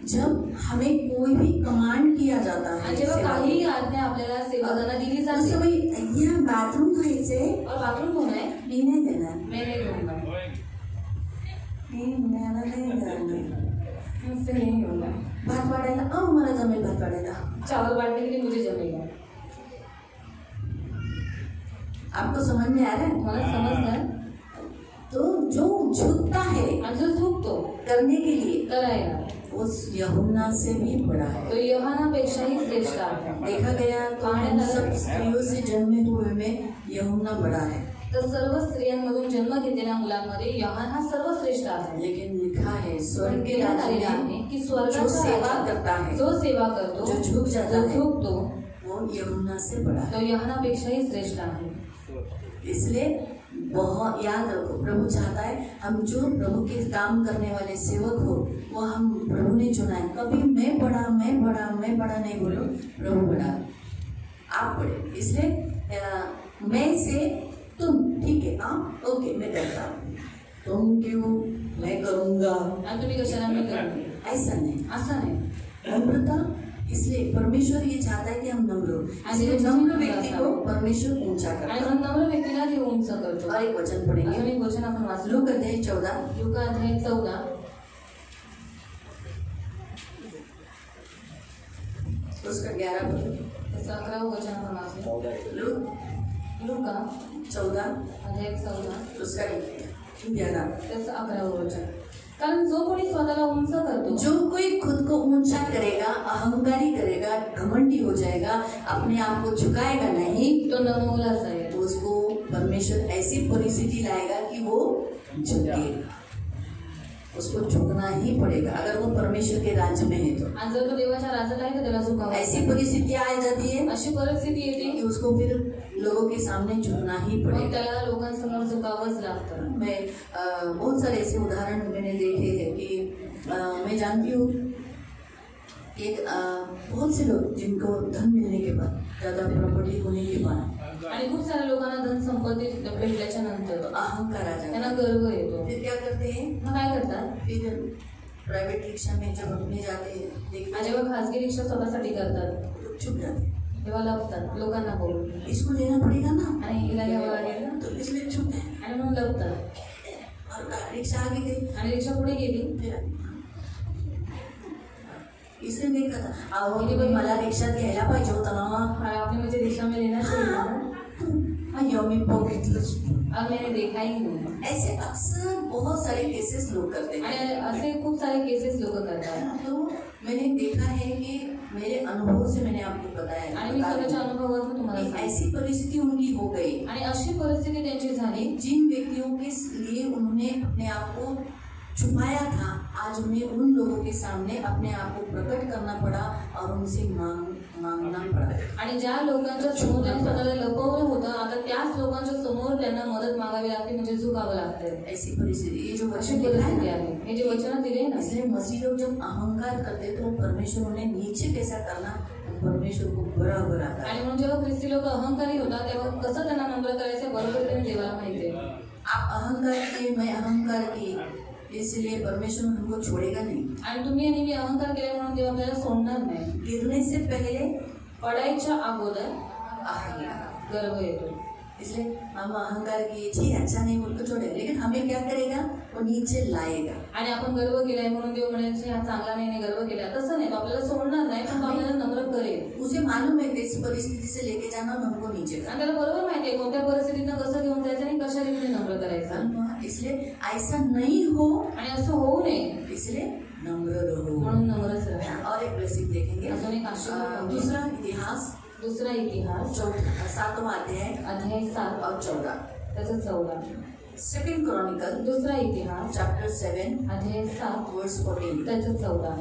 जब हमें कोई भी कमांड किया जाता
आणि
है,
जेव्हा
सेवा
काही आज्ञा आपल्याला सेवकांना दिली
उस
जाते.
समय यहाँ बाथरूम खायचे,
और बाथरूम कोण आहे,
मी नाही देणार,
मैं नहीं दूंगा,
मला नाही देणार,
मुझसे नहीं होगा.
भात वाढायला मला जमेल, भात वाढायला
चावल बांटने के लिए मुझे जमेगा.
आपको समझ में आ रहा है।
मला समजलं.
तो जो झुकता है
आणि जो झुकतो
करने के लिए,
करायला,
उस यूहन्ना से भी बड़ा है।
तो योहानापेक्षाही श्रेष्ठ आहे.
देखा गया तो हम सब स्त्रियों से जन्मे हुए में यूहन्ना बड़ा है,
तर सर्व स्त्रियांमधून जन्म घेतलेल्या मुलांमध्ये योहान हा सर्वश्रेष्ठ आहे.
लेकिन लिखा है स्वर्ग के
लिहिण्यात
राज्य
आलेलं
में
आहे की
जो
स्वर्गाचा
सेवा
राजा
करता है,
जो सेवा करतो,
जो झुक जाता
जो
है,
झुकतो,
वो यूहन्ना से बड़ा है।
तो योहानापेक्षाही श्रेष्ठ आहे.
इसलिए बहुत याद रखो, प्रभु चाहता है हम जो प्रभु के काम करने वाले सेवक हो, वो हम प्रभु ने चुना है। कभी मैं बड़ा नहीं बोलो, प्रभु बड़ा, आप बड़े। इसलिए मैं से तुम, ठीक है, हाँ ओके मैं करता हूँ, तुम क्यों, मैं करूँगा,
आणि तुम्ही कशाला मी करू,
ऐसा नहीं,
असं नाही.
नम्रता। इसलिए परमेश्वर ये चाहता है कि हम नम्र हो। इसलिए नम्र व्यक्ति को परमेश्वर ऊंचा करता
आणि
है।
मग नम्र व्यक्तीला ते उंच करतो.
और एक वचन
अजून
पढ़ेंगे,
एक वचन आपण वाचलो,
लूका अध्याय 14,
लूका अध्याय 14,
उसका 11 पद।
त्याचं 11वं वचन आपण वाचलं. लूका
14
अध्याय 14
उसका 11।
त्याचं 11वं वचन. कारण जो कोणी स्वतःला उंच करतो,
जो कोई खुद को ऊंचा करेगा, अहंकारी करेगा, घमंडी हो जाएगा, अपने आप को झुकाएगा नहीं,
तो नमवलाच आहे.
उसको परमेश्वर ऐसी परिस्थिति लाएगा कि वो झुकेगा, उसको झुकना ही पड़ेगा अगर वो परमेश्वर के राज्य में है तो।
आणि जर तो देवाच्या राज्यात आहे तर त्याला झुकावं.
ऐसी परिस्थिति आ जाती है
अशी परिस्थिती येते
कि उसको फिर लोगों के सामने झुकना ही
मग
पड़ेगा।
त्याला लोकांसमोर झुकावंच लागतं.
मैं बहुत सारे ऐसे उदाहरण मैंने देखे हैं कि मैं जानती हूँ एक बहुत से लोग जिनको धन मिलने के बाद, ज़्यादा प्रॉपर्टी होने के बाद,
आणि खूप साऱ्या लोकांना धन संपत्ती भेटल्याच्या नंतर
अहंकार आ जाता
त्यांना
है।
गर्व येतो.
फिर क्या करते हैं,
मग काय करतात,
फिर प्राइवेट रिक्शा में जब अपने जाते हैं
आणि
देखते
जेव्हा खासगी रिक्षा स्वतःसाठी करतात
तो छुप जाते हैं,
तेव्हा लपतात लोकांना बोलून,
इसको लेना पड़ेगा ना,
आणि हिला घ्यावं लागेल ना,
तो इसलिए छुप गए
आणि म्हणून लपतात.
और रिक्शा आगे गई,
आणि रिक्षा पुढे गेली,
फिर इसने देखा था अहो तुम्ही मला रिक्षात घ्यायला पाहिजे होता ना,
आपने मुझे रिक्शा में लेना चाहिए था.
अय्यो मी बघितलंच नाही।
अब मैंने देखा ही नहीं.
ऐसे अक्सर बहुत सारे केसेस लोग करते हैं।
आणि असे खूप सारे केसेस लोक करतात.
तो मैंने देखा है कि मेरे अनुभव से मैंने आपको बताया
आणि मी स्वतःच्या अनुभवातून तुम्हाला
कि
सांगते.
ऐसी परिस्थिति उनकी हो गई,
आणि अशी परिस्थिती त्यांची झाली
जिन व्यक्तियों के लिए उन्होंने अपने आप को छुपाया था, आज उन्हें उन लोगों के सामने अपने आप को प्रकट करना पड़ा और उनसे मांगना पड़ा।
आणि ज्या लोकांच्या समोर त्यांनी स्वतःला लपवलं होतं, आता त्याच लोकांच्या समोर त्यांना मदत मागावी लागते, म्हणजे झुकावं लागतं.
ऐसी परिस्थिति, ये जो
अशी
वचन लिखा है
परिस्थिती
ना,
आहे. हे जे वचन दिले ना,
इसलिए मसीह लोग जब अहंकार करते तो परमेश्वर उन्हें नीचे कैसा करना, परमेश्वर को बराबर आता है।
आणि म्हणून जेव्हा ख्रिस्ती लोक अहंकारी होतात तेव्हा कसं त्यांना नम्र करायचं बरोबर त्यांनी देवाला माहिती आहे.
आप अहंकार किए, मैं अहंकार की, इसलिए परमेश्वर हमको छोड़ेगा नहीं।
आणि तुम्ही आणि मी अहंकार केले म्हणून देव आपल्याला सोडणार नाही.
गिरने से पहले
पडायच्या अगोदर
अहंकार,
गर्व येतो.
इसलिए हम अहंकार किए, ठीक अच्छा नहीं बोल तो छोड़ेगा, लेकिन हमें क्या करेगा, वो नीचे लाएगा।
आणि आपण गर्व केलाय म्हणून देव म्हणायचे हा चांगला नाही गर्व केला, तसं नाही. तो आपल्याला सोडणार नाही, पण तो आपल्याला नम्र करेल.
उसे मालूम है कि इस परिस्थिति से लेके जाना और हमको नीचे
आणि
करना,
त्याला बरोबर माहिती आहे कोणत्या परिस्थितीनं कसं घेऊन जायचं आणि कशा रीतीने नम्र करायचं.
इसलिए ऐसा नहीं हो,
आणि असं होऊ नये
इसलिए नम्र रहो।
म्हणून नम्रच राहा.
और एक ब्लेसिंग देखेंगे,
अजून एक आशीर्वाद पाहूया.
दूसरा इतिहास
दुसरा इतिहास
7वां अध्याय
अध्याय 7
और 14.
त्याचं 14.
सेकंड क्रॉनिकल
दुसरा इतिहास
चैप्टर 7
अध्याय 7
वर्स 14.
त्याचं 14.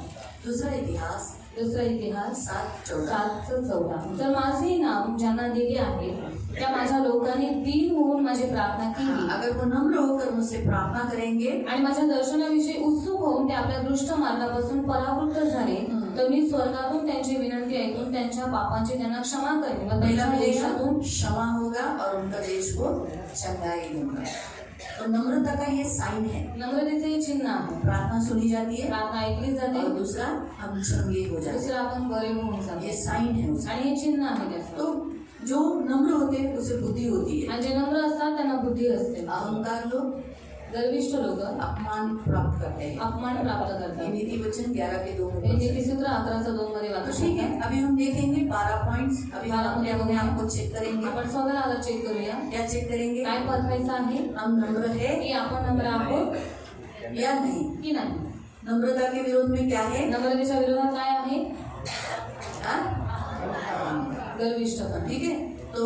दूसरा इतिहास
दुसरा इतिहास
7:14.
7:14. तर माझे नाम ज्यांना दिले आहे त्या माझ्या लोकांनी दीन होऊन माझी प्रार्थना केली
अगर वो नम्र होकर मुझसे प्रार्थना करेंगे
आणि माझ्या दर्शनाविषयी उत्सुक होऊन ते आपल्या दृष्ट मार्गापासून परावृत्त झाले तर मी स्वर्गातून त्यांची विनंती ऐकून त्यांच्या पापांची त्यांना क्षमा करेन व
पहला
त्यांच्या
मिलेगा
देशातून
क्षमा होगा और उनका देश को चंगाई दूंगा. तो नम्रता का ये साइन है.
नम्रतेचे हे चिन्ह आहे.
प्रार्थना सुनी जाती है
प्रार्थना ऐकली जाते
और दूसरा हम चंगे हो जाते
दुसरं आपण बरे होऊन
हैं.
जातो
ये साइन है उसका.
आणि हे चिन्ह आहे त्याचं.
तो जो नम्र होते हैं उसे बुद्धि होती है.
आणि जे नम्र असतात त्यांना बुद्धी असते.
अहंकार लोग
गर्विष्ठ लोक
अपमान प्राप्त करते हैं.
अपमान प्राप्त
ये
करतात.
नीति वचन 11 के 2
हे नीतिसूत्र 11:2 मध्ये
तो
वाचू
ठीक है.
शकतो.
अभी हम देखेंगे 12 पॉइंट्स. अभी हम अपने अपने आप को चेक करेंगे.
आपण स्वतःला आता चेक करूया
क्या चेक करेंगे?
काय परखायचं आहे
हम नम्र है
की आपण नम्र आहोत
या नहीं.
की नाही.
नम्रता के विरोध में क्या है?
नम्रतेच्या विरोधात काय आहे
हाँ?
गर्विष्ठपणा.
ठीक है. तो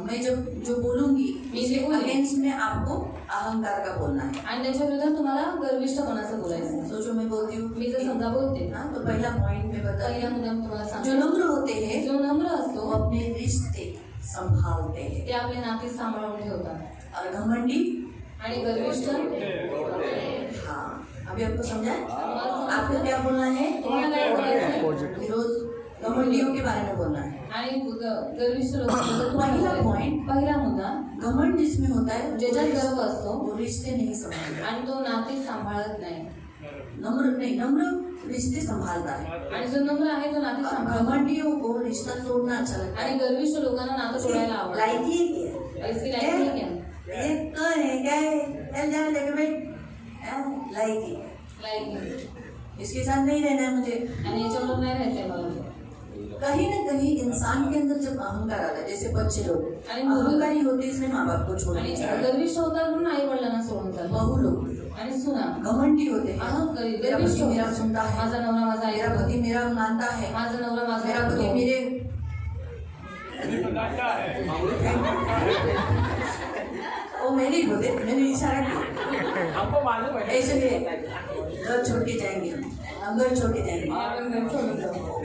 मैं जब जो बोलूंगी इसके अगेंस्ट में आपको अहंकार का बोलना है.
आणि त्याच्या विरोधात तुम्हाला गर्विष्ठपणाचं बोलायचं.
सोचो मैं बोलती हूँ.
मी जर समजा बोलते
हाँ, तो पहला पॉइंट में बता
पहिला मुद्दा मी तुम्हाला
जो
सांगते.
नम्र होते हैं
जो नम्र
वो
असतो
अपने रिश्ते संभालते हैं.
ते आपले नाती सांभाळून ठेवतात.
और घमंडी
आणि गर्विष्ठ
हाँ. अभी आपको समझा है?
तुम्हाला
आपको क्या बोलना है?
तुम्हाला काय बोलायचं
विरोध घमंडियों के बारे में बोलना है.
आणि गर्विष्ठ लोकांबद्दल तुम्हाला
पहिला
बोलायचं.
point.
पहिला मुद्दा
घमंड जिसमें होता है
ज्याच्यात गर्व असतो
वो रिश्ते नहीं संभालता.
आणि तो नाती सांभाळत नाही.
नम्र नहीं, नम्र रिश्ते संभालता है.
आणि जो नम्र आहे तो नाती सांभाळतो.
घमंडियों को रिश्ता तोड़ना अच्छा लगता
आणि
है.
गर्विष्ठ लोकांना नातं तोडायला आवडतं.
लायकी है क्या?
इसकी लायकी है क्या?
ये कौन है? क्या है? चल जा लेके बैठ. लायकी.
लायकी.
इसके साथ नहीं रहना है मुझे.
आणि याच्याबरोबर नाही राहायचंय मला.
कहीं ना कहीं इंसान के अंदर जब अहंकार आता है, जैसे बच्चे लोग
आणि मुलं-
अहंकारी होते इसलिए माँ बाप को छोड़
आणि
देते हैं.
गर्विष्ठ होतात म्हणून आई वडिलांना सोडून जातात.
बहू लोग
आणि सुना
घमंडी होते हैं.
अहंकारी
मेरा
गर्विष्ठ
पति मेरा
होतात.
सुनता है.
माझा नवरा माझा
मेरा
ऐकतो.
पति मेरा मानता है.
माझा नवरा माझा
मेरा पति
ऐकतो.
मेरे वो मेरी बोले, मैंने इशारा किया.
हमको मालूम है.
ऐसे घर छोड़ के जाएंगे, हम घर छोड़ के जाएंगे.
आपण घर सोडून जाऊ.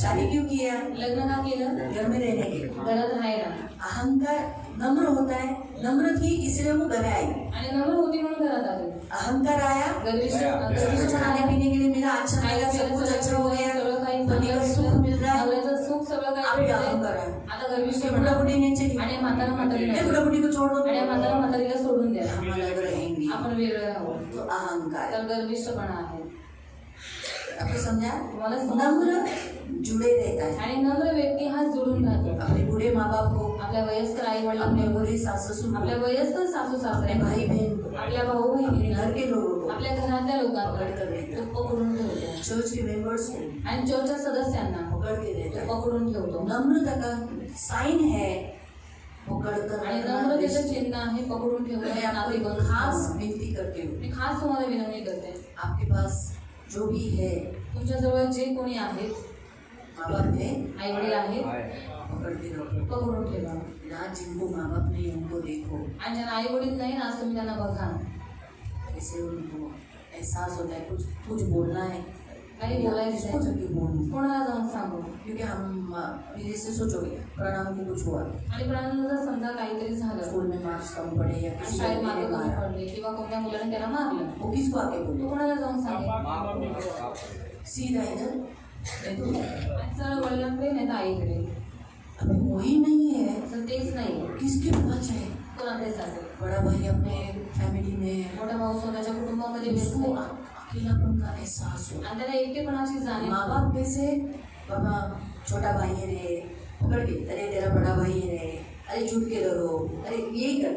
शादी क्यों किया?
लग्न का केलं?
घर में रहने के.
घरात राहायला.
अहंकार नम्र होता है. नम्र थी इसलिए वो घर आई.
आणि नम्र होती म्हणून घरात आली.
अहंकार आया.
गर्विष्ठ
कुछ खाने पीने के लिए मिला, अच्छा लगा, सब कुछ अच्छा हो गया,
सगळं काही
पति का सुख मिल रहा है.
नवऱ्याचं सुख सगळं काही
आप
भेटतंय.
अहंकार आहे.
आता गर्विष्ठ
बुढ़ा बुढ़ी नहीं चाहिए.
आणि म्हातारा म्हातारी
ये बुढ़ा बुढ़ी को छोड़ दो.
आणि म्हातारा म्हातारीला सोडून द्या.
हम अलग रहेंगे.
आपण वेगळं राहू.
तो अहंकार.
तर गर्विष्ठपणा आहे.
आपको समझा?
तुम्हाला समजलं?
नम्र जुड़े रहता है.
आणि नम्र व्यक्ती हा जुळून राहतो.
अपने बूढ़े माँ बाप को,
आपल्या वयस्कर आई
अपने
वडिलांना,
बूढ़े सास ससुर
आपल्या
को,
वयस्कर सासू सासरे,
अपने भाई बहन को,
आपल्या भाऊ
अपने
बहिणींना,
घर के लोगों को,
आपल्या घरातल्या
पकड़
लोकांना
कर रहता
तो
है.
पकडून ठेवतो.
चर्च के मेंबर्स को
आणि चर्चच्या सदस्यांना
पकड़ के रहता है.
पकडून ठेवतो.
नम्रता का साइन है पकड़ कर
आणि
रखना.
नम्रतेचं चिन्ह आहे पकडून
मैं
ठेवणं.
आपको
नाती
एक
बंधन.
खास विनती करती हूँ.
मी खास तुम्हाला विनवणी करते.
आपके पास जो भी है,
तुमच्याजवळ जे कोणी आहेत,
माँ बाप है,
आई वडील आहेत,
पकड़ के रखो.
पकडून ठेवा.
आज जिनको माँ बाप नहीं उनको देखो.
आणि ज्यांना आई वडील नाही ना आज तुम्ही त्यांना बघा.
कैसे उनको एहसास होता है कुछ बोलना है,
काही बोलायचं
इसको
आहे.
जाके बोलना.
कोणाला जाऊन सांगू.
क्योंकि हम अभी जैसे सोचोगे प्रणाम को कुछ हुआ,
आणि प्राण्यांना जर समजा काहीतरी झालं,
स्कूल में मार्क्स कम पड़े या किसी
शाळेत
ने
मागे कमी
मारा,
पडले किंवा कोणत्या मुलाने त्याला मारलं,
वो किसको आके
तो
बोले?
कोणाला जाऊन सांगेल.
सीधा इधर नहीं तो
आणि सरळ वडिलांकडे नाही तर आईकडे.
अभी वही नहीं है.
तर तेच नाही.
किसके पास है?
कोणाकडे सांगेल.
बड़ा भाई अपने फैमिली में,
मोठा भाऊ स्वतःच्या कुटुंबामध्ये व्यस्त
उसको
आहे.
अकेलापन का एहसास हो.
आणि त्याला एकटेपणाची जाणीव.
माँ बाप कैसे, बाबा छोटा भाई है रे, पकड़ के, अरे तेरा बड़ा भाई है रे, अरे झूठ के रहो, अरे यही कर.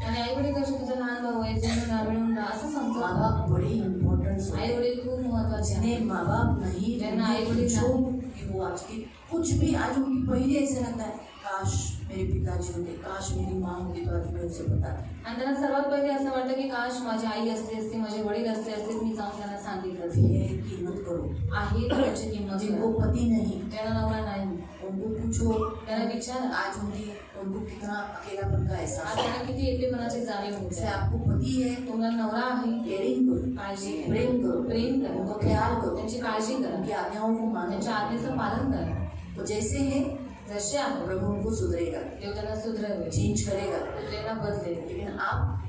आणि आई वडील कसे तुझा लहान भाऊ आहे जुळून राहा मिळून राहा असं
माँ
समजतात.
बाप बड़ी इम्पोर्टेंस
आई
है.
वडील खूप महत्वाचे आहे.
जिन्हें माँ बाप नहीं,
जिन्हें आई वडील
जो
नहीं,
कि वो आज की कुछ भी, आज उनकी पहले ऐसे लगता है काश मेरे पिताजी होते, काश मेरी माँ होती तो आज मैं उसे बताती.
आणि त्यांना सर्वात पहिले असं वाटतं की काश माझी आई असली असती, माझे वडील असले असते, मी जाऊन त्यांना सांगितलं असतं.
फिर कीमत करो.
आहे तर त्याची किंमत
जिनको
करा.
पति नहीं,
त्याला नवरा नाही,
उनको पूछो
त्यांना विचारा
आज उनको कितना अकेलापन का एहसास
आज
है।
त्यांना किती एकटेपणाची जाणीव
जैसे
होते.
आपको पति है
तुम्हाला नवरा आहे,
केयरिंग करो,
काळजी घ्या,
प्रेम करो,
प्रेम करा,
उनको ख्याल करो,
त्यांची काळजी करा,
उनकी आज्ञाओं को मानो।
त्यांच्या आज्ञेचं पालन करा.
वो जैसे है
जसे आहे
प्रभु उनको सुधरेगा,
देव त्यांना सुधरवेल,
चेंज करेगा।
त्यांना बदलेल.
लेकिन आप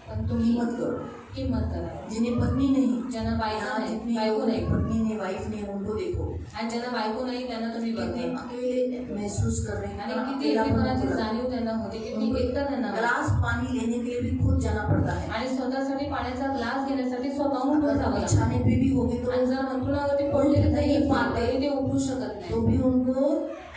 पण तुम्ही
हिम्मत करो,
किंमत करा.
जिन्हें पत्नी नहीं,
ज्यांना बायको
यहाँ
नाही,
जितनी
बायको
लोग
नाही,
पत्नी ने वाइफ ने उनको देखो
आणि ज्यांना बायको नाही त्यांना तुम्ही
कितने
बघा
अकेले महसूस कर रहे हैं,
आणि
कितना
किती
अकेलापन
एकटेपणाची
हो रहा है।
जाणीव त्यांना होते, किती
उनको
एकटा त्यांना होते.
ग्लास पानी लेने के लिए भी खुद जाना पड़ता है।
आणि स्वतःसाठी पाण्याचा ग्लास घेण्यासाठी स्वतःहून उठून जावं लागतं.
बिछाने पे भी होगी तो
आणि जर अंथरुणावरती पडलेले जरी तरी ते उठू शकत नाही.
तो भी उनको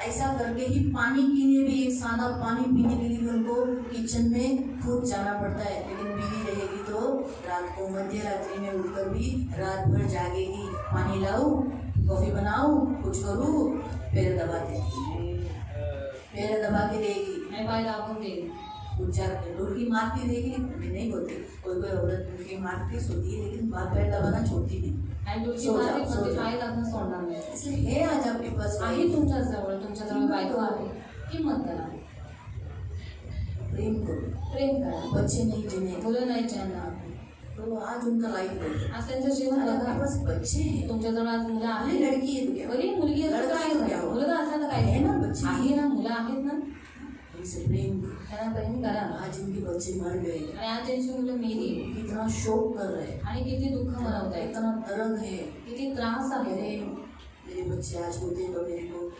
ऐसा करके ही पानी के लिए भी, एक सादा पानी पीने के लिए भी उनको किचन में खुद जाना पड़ता है। लेकिन बीवी रहेगी तो रात को मध्य रात्रि में उठकर भी रात भर जागेगी, पानी लाऊं, कॉफी बनाऊं, कुछ करूं, पैर दबा देगी, पैर दबा के देगी,
आणि पाय दाबून देईल.
कुछ चार डुलकी मारती रहेगी। मैं नहीं बोलती, कोई कोई औरत डुलकी मार के सोती है, लेकिन बात पैर दबाना छोड़ती नहीं।
आणि तुमची
सो
माती
जाओ,
पण
सो
ते
जाओ।
पाय दाबून सोडणार नाही.
इसलिए है आज आपके पास
आहे तुमच्याजवळ बायको आहे. हिम्मत करा,
प्रेम करो,
प्रेम करा.
बच्चे नहीं जिन्हें
मुलं नाही ज्यांना,
तो आज उनका लाइफ देखो।
आज त्यांचं जीवन
आज
बघा.
आपके पास बच्चे हैं,
तुमच्याजवळ आज मुलं
अरे
आहेत.
लड़की है तो क्या,
बरी मुलगी असं
लड़का
काय
है तो क्या
झालं?
हुआ?
मुलगा असं तर काय
है ना,
झालं?
बच्चे
आहे ना, मुलं आहेत ना,
उनसे प्रेम करो।
त्यांना प्रेम करा.
आज इनके बच्चे मर गए,
आणि आज त्यांची मुलं मेली
कितना शोक कर रहे हैं,
आणि किती दुःख मनवतायत,
कितना दर्द है।
किती त्रास आहे.
मेरे बच्चे आज होते तो मेरे को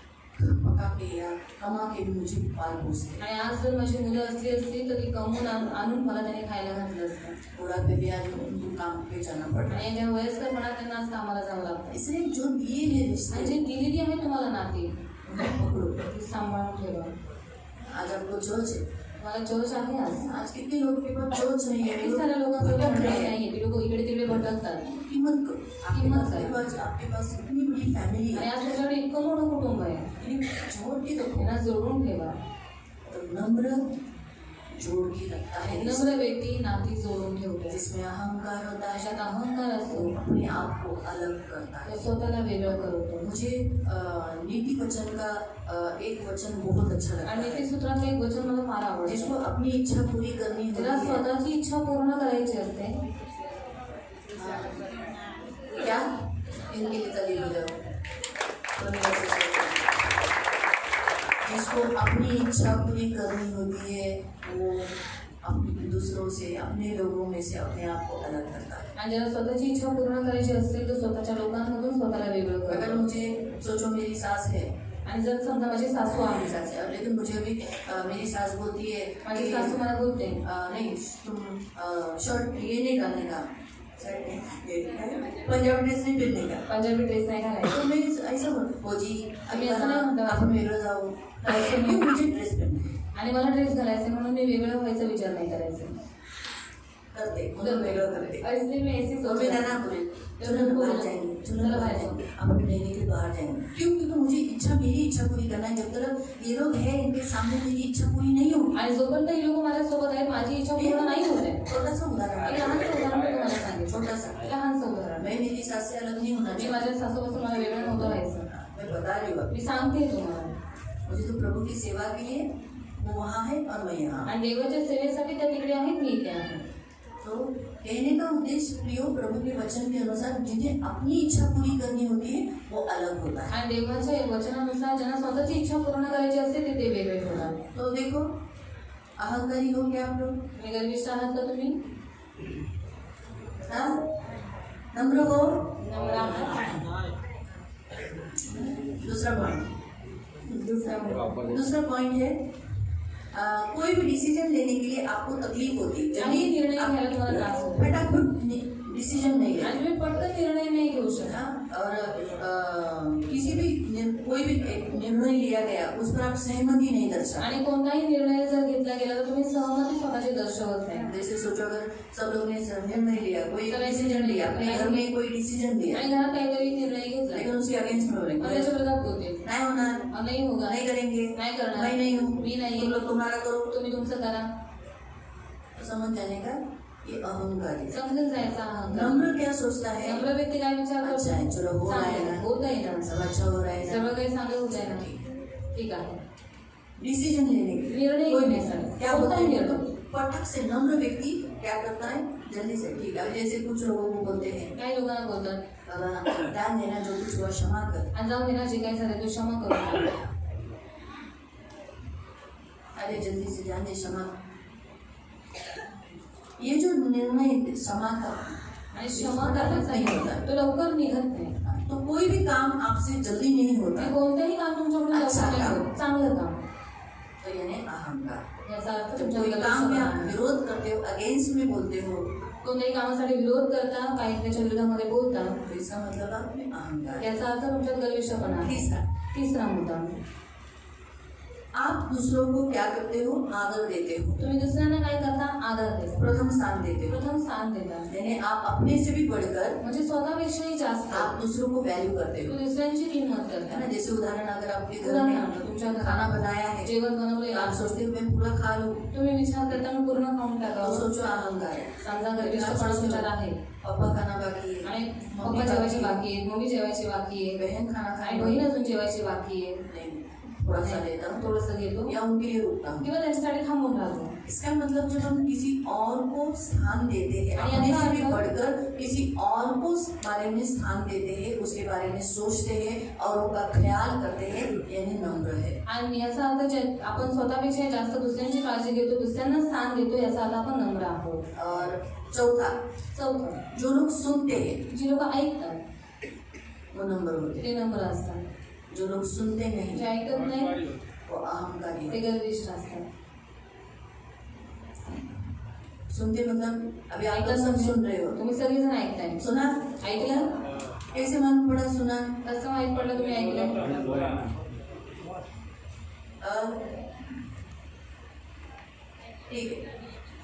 पका के या कमा के भी मुझे पाल पोसते।
आणि आज जर माझी मुलं असली तर ती कमवून आणून मला त्याने खायला घातलं असतं.
बुढ़ापे भी आज उनको काम पे जाना पड़ रहा है।
आणि त्या वयस्करपणात त्यांना आज कामाला जावं लागतं.
इसलिए जो दिए हैं रिश्ते
आणि जे दिलेली आहे तुम्हाला नाती
उनको पकड़ो।
ती सांभाळून ठेवा.
आज आपको चर्च है,
मला चर्च आहे आज.
आज कितने लोग के पास चर्च नहीं है,
किती साऱ्या लोकांचं
भटक
मंडळी
रहे हैं।
नाहीये, ती लोक इकडे तिकडे भटकतात.
कीमत करो,
कीमत करो.
आपके पास इतनी बड़ी फैमिली
आणि
है,
आज त्याच्याकडे इतकं मोठं कुटुंब आहे,
जोड़ के रखो।
त्यांना जोडून ठेवा.
तो नम्र जोड़ के रखता है,
नम्र व्यक्ती नाती जोडून ठेवतो.
जिसमें अहंकार होता है,
त्याच्यात अहंकार असतो,
वो अपने आप को अलग करता है।
तो स्वतःला वेगळं करतो.
मुझे नीति वचन का एक वचन बहुत अच्छा लगता
आणि
है,
नीतिसूत्राचं एक वचन मला फार आवडतं.
जिसको अपनी इच्छा पूरी करनी
ज्याला
होती है।
स्वतःची इच्छा पूर्ण करायची असते.
हाँ। क्या इनके लिए ताली बजाओ। जिसको अपनी इच्छा पूरी करनी होती है वो अपने दूसरों से, अपने लोगों में से अपने आप को अलग करता है।
आणि ज्याला स्वतःची इच्छा पूर्ण करायची असेल तर स्वतःच्या लोकांमधून स्वतःला वेगळं
अगर
करतो.
मुझे सोचो मेरी सास है,
आणि जर समजा माझी सासू आहे,
मेरी सास है, लेकिन मुझे अभी मेरी सास बोलती है
माझी
कि,
सासू मला बोलते
नहीं तुम शर्ट ये नहीं डालने का, शर्ट नहीं, पंजाबी ड्रेस नहीं पहनने का।
पंजाबी ड्रेस नाही घालायचा.
तो मैं ऐसा बोलती हो जी
आम्ही असं नाही म्हणतो.
आपण वेगळं जाऊ, ऐसे नहीं, मुझे ड्रेस पहनना है।
आणि मला ड्रेस घालायचा म्हणून मी वेगळं व्हायचा विचार नाही करायचा.
करते म्हणून वेगळं करते।
इसलिए मैं ऐसी
तो
सोच
मैं ना बोले चलो ना बाहर जाएंगे, चलो ना बाहर जाएंगे, हम रहने के लिए बाहर जाएंगे। क्यों? क्योंकि मुझे इच्छा, मेरी इच्छा पूरी करना है। जब तक ये लोग हैं इनके सामने मेरी इच्छा पूरी नहीं होगी।
आणि जोपर्यंत ही लोक माझ्यासोबत आहेत माझी इच्छा पूर्ण नाही होत आहे.
छोटा सा उदाहरण,
एक लहानसं उदाहरण मी तुम्हाला सांगेन.
छोटा सा,
लहानसं उदाहरण.
मैं मेरी सास से अलग नहीं होना
मी
चाहती।
माझ्या सासूपासून मला वेगळं नव्हतं व्हायचं.
मैं बता रही हूँ,
मी सांगते तुम्हाला.
मुझे तो प्रभु की सेवा के लिए वो वहाँ है और मैं यहाँ।
आणि देवाच्या सेवेसाठी त्या तिकडे आहेत, मी इथे आहे.
तो कहने का उद्देश्य प्रियो, प्रभु के वचन के अनुसार जिन्हें अपनी इच्छा पूरी करनी होती है वो अलग होता है।
आणि देवाच्या वचनानुसार ज्यांना स्वतःची इच्छा पूर्ण करायची असते ते वेगळे ठेवतात.
तो देखो, अहंकारी हो क्या आप लोग?
तुम्ही गर्विष्ठ आहात का तुम्ही?
हाँ? नम्र हो?
नम्र आहात?
दूसरा पॉइंट है कोई भी डिसीजन लेने के लिए आपको तकलीफ होती है।
काही निर्णय घ्यायला तुम्हाला त्रास होतो.
फटाफट डिसीजन नहीं लेना।
आणि तुम्ही पटकन निर्णय नाही घेऊ शकत.
हाँ, और किसी भी कोई भी एक निर्णय लिया गया उस पर आप सहमति नहीं दर्शा।
आणि कोणताही निर्णय जर घेतला गेला तर तुम्ही सहमती स्वतःची दर्शवत नाही.
जैसे सोचो अगर सब लोग ने निर्णय लिया, कोई
सब ऐसे
डिसीजन लिया, अपने घर में कोई डिसीजन लिया,
आणि घरात काहीतरी निर्णय घेतला
लेकिन उसके अगेंस्ट में बोलेंगे
त्याच्या विरोधात बोलते
नहीं होना,
नाही होगा,
नहीं करेंगे,
नाही करणार,
मैं नहीं हूँ,
मी नाही,
तुम लोग तुम्हारा करो।
तुम्ही तुमचं करा.
तो समझ जाने का ये अहंकार है।
समजून जायचा अहंकार.
नम्र क्या सोचता है?
नम्र व्यक्ती काय विचार
अच्छा है, चलो हो रहा है ना,
होत आहे ना,
सब अच्छा हो रहा है ना,
सगळं काही चांगलं होत आहे ना, ठीक आहे.
डिसीजन लेने के लिए
निर्णय
कोई
घेण्यासाठी.
नहीं. क्या
कोणताही
बोलते हैं
निर्णय.
पटक से नम्र व्यक्ति क्या करता है जल्दी से ठीक है. जैसे कुछ लोगों को बोलते हैं
काही लोकांना बोलतात
बाबा ध्यान देना जो कुछ हुआ क्षमा कर.
आणि जाऊन देणार जे काही झालं तो क्षमा करू नका.
अरे जल्दी से ध्यान दे क्षमा. ये जो निर्णय क्षमा का
आणि क्षमा करण्याचा निर्णय तो लवकर निघत नाही.
तो कोई भी काम आपसे जल्दी नहीं होता.
आणि कोणतंही काम तुमच्याकडून
अच्छा
लवकर नाही
काम.
होत. चांगलं काम
तो यानी अहंकार.
याचा अर्थ
जब
तुमच्या
कोई
विरोधात
काम में आप
आहे.
विरोध करते हो अगेंस्ट में बोलते हो
कोणत्याही कामासाठी विरोध करता काही त्याच्या विरोधामध्ये बोलता
तो इसका मतलब आप में अहंकार.
याचा अर्थ तुमच्यात गर्विष्ठपणा आहे.
तीसरा,
तिसरा मुद्दा
आप दूसरों को क्या करते हो आदर देते हो.
तुम्ही दुसऱ्यांना काय करता आदर देता.
प्रथम स्थान देते हो.
प्रथम स्थान देता
यानी आप अपने से भी बढ़कर
म्हणजे स्वतःपेक्षाही जास्त
आप दूसरों को वैल्यू करते हो.
तुम्ही दुसऱ्यांची किंमत
है
करता.
ना. जैसे उदाहरण अगर आपके घर
उदाहरणार्थ
में
तुमच्या
खाना
घरात
बनाया है
जेवण बनवले
आप सोचते हो मैं पूरा खा लूं.
तुम्ही विचार करता मी पूर्ण खाऊन
तो
टाकावं.
सोचो अहंकार है.
समजा गर्विष्ठपणा विचार आहे
पापा खाना बाकी है
आणि
मम्मी
पप्पा जेवायचे
बाकी
बाकी आहेत, मम्मी जेवायची बाकी आहे
बहन खाना
आणि
खाए
बहीण अजून जेवायची बाकी आहे.
नहीं थोड़ा सा लेता हूँ
थोडंसं घेतो
या उनके लिए रुकता हूँ.
किंवा त्यांच्यासाठी थांबून राहतो.
इसका मतलब जब हम किसी और को स्थान देते हैं
और
अपने
ऐसा
से भी
मतलब-
बढ़कर किसी और को बारे में स्थान देते हैं उसके बारे में सोचते हैं और उनका ख्याल करते हैं यानी नम्र है.
आणि याचा अर्थ आपण स्वतःपेक्षा जास्त दुसऱ्यांची काळजी घेतो दुसऱ्यांना स्थान देतो याचा अर्थ आपण नम्र आहोत.
और चौथा
चौथं
जो लोग सुनते हैं
जी लोक ऐकतात
वो नम्र होते
ते नम्र असतात.
हैं. जो लोग सुनते
जे
नहीं
ऐकत नाही
वो अहंकारी
ते
है.
गर्विष्ठ असतात.
सुनते मतलब अभी आप लोग
ऐकत
सब
म्हणजे
सुन रहे हो
तुम्ही सगळेजण ऐकताय.
सुना
ऐकलं
कैसे मालूम पड़ा सुना.
कसं माहित पडलं तुम्ही ऐकलं.
ठीक है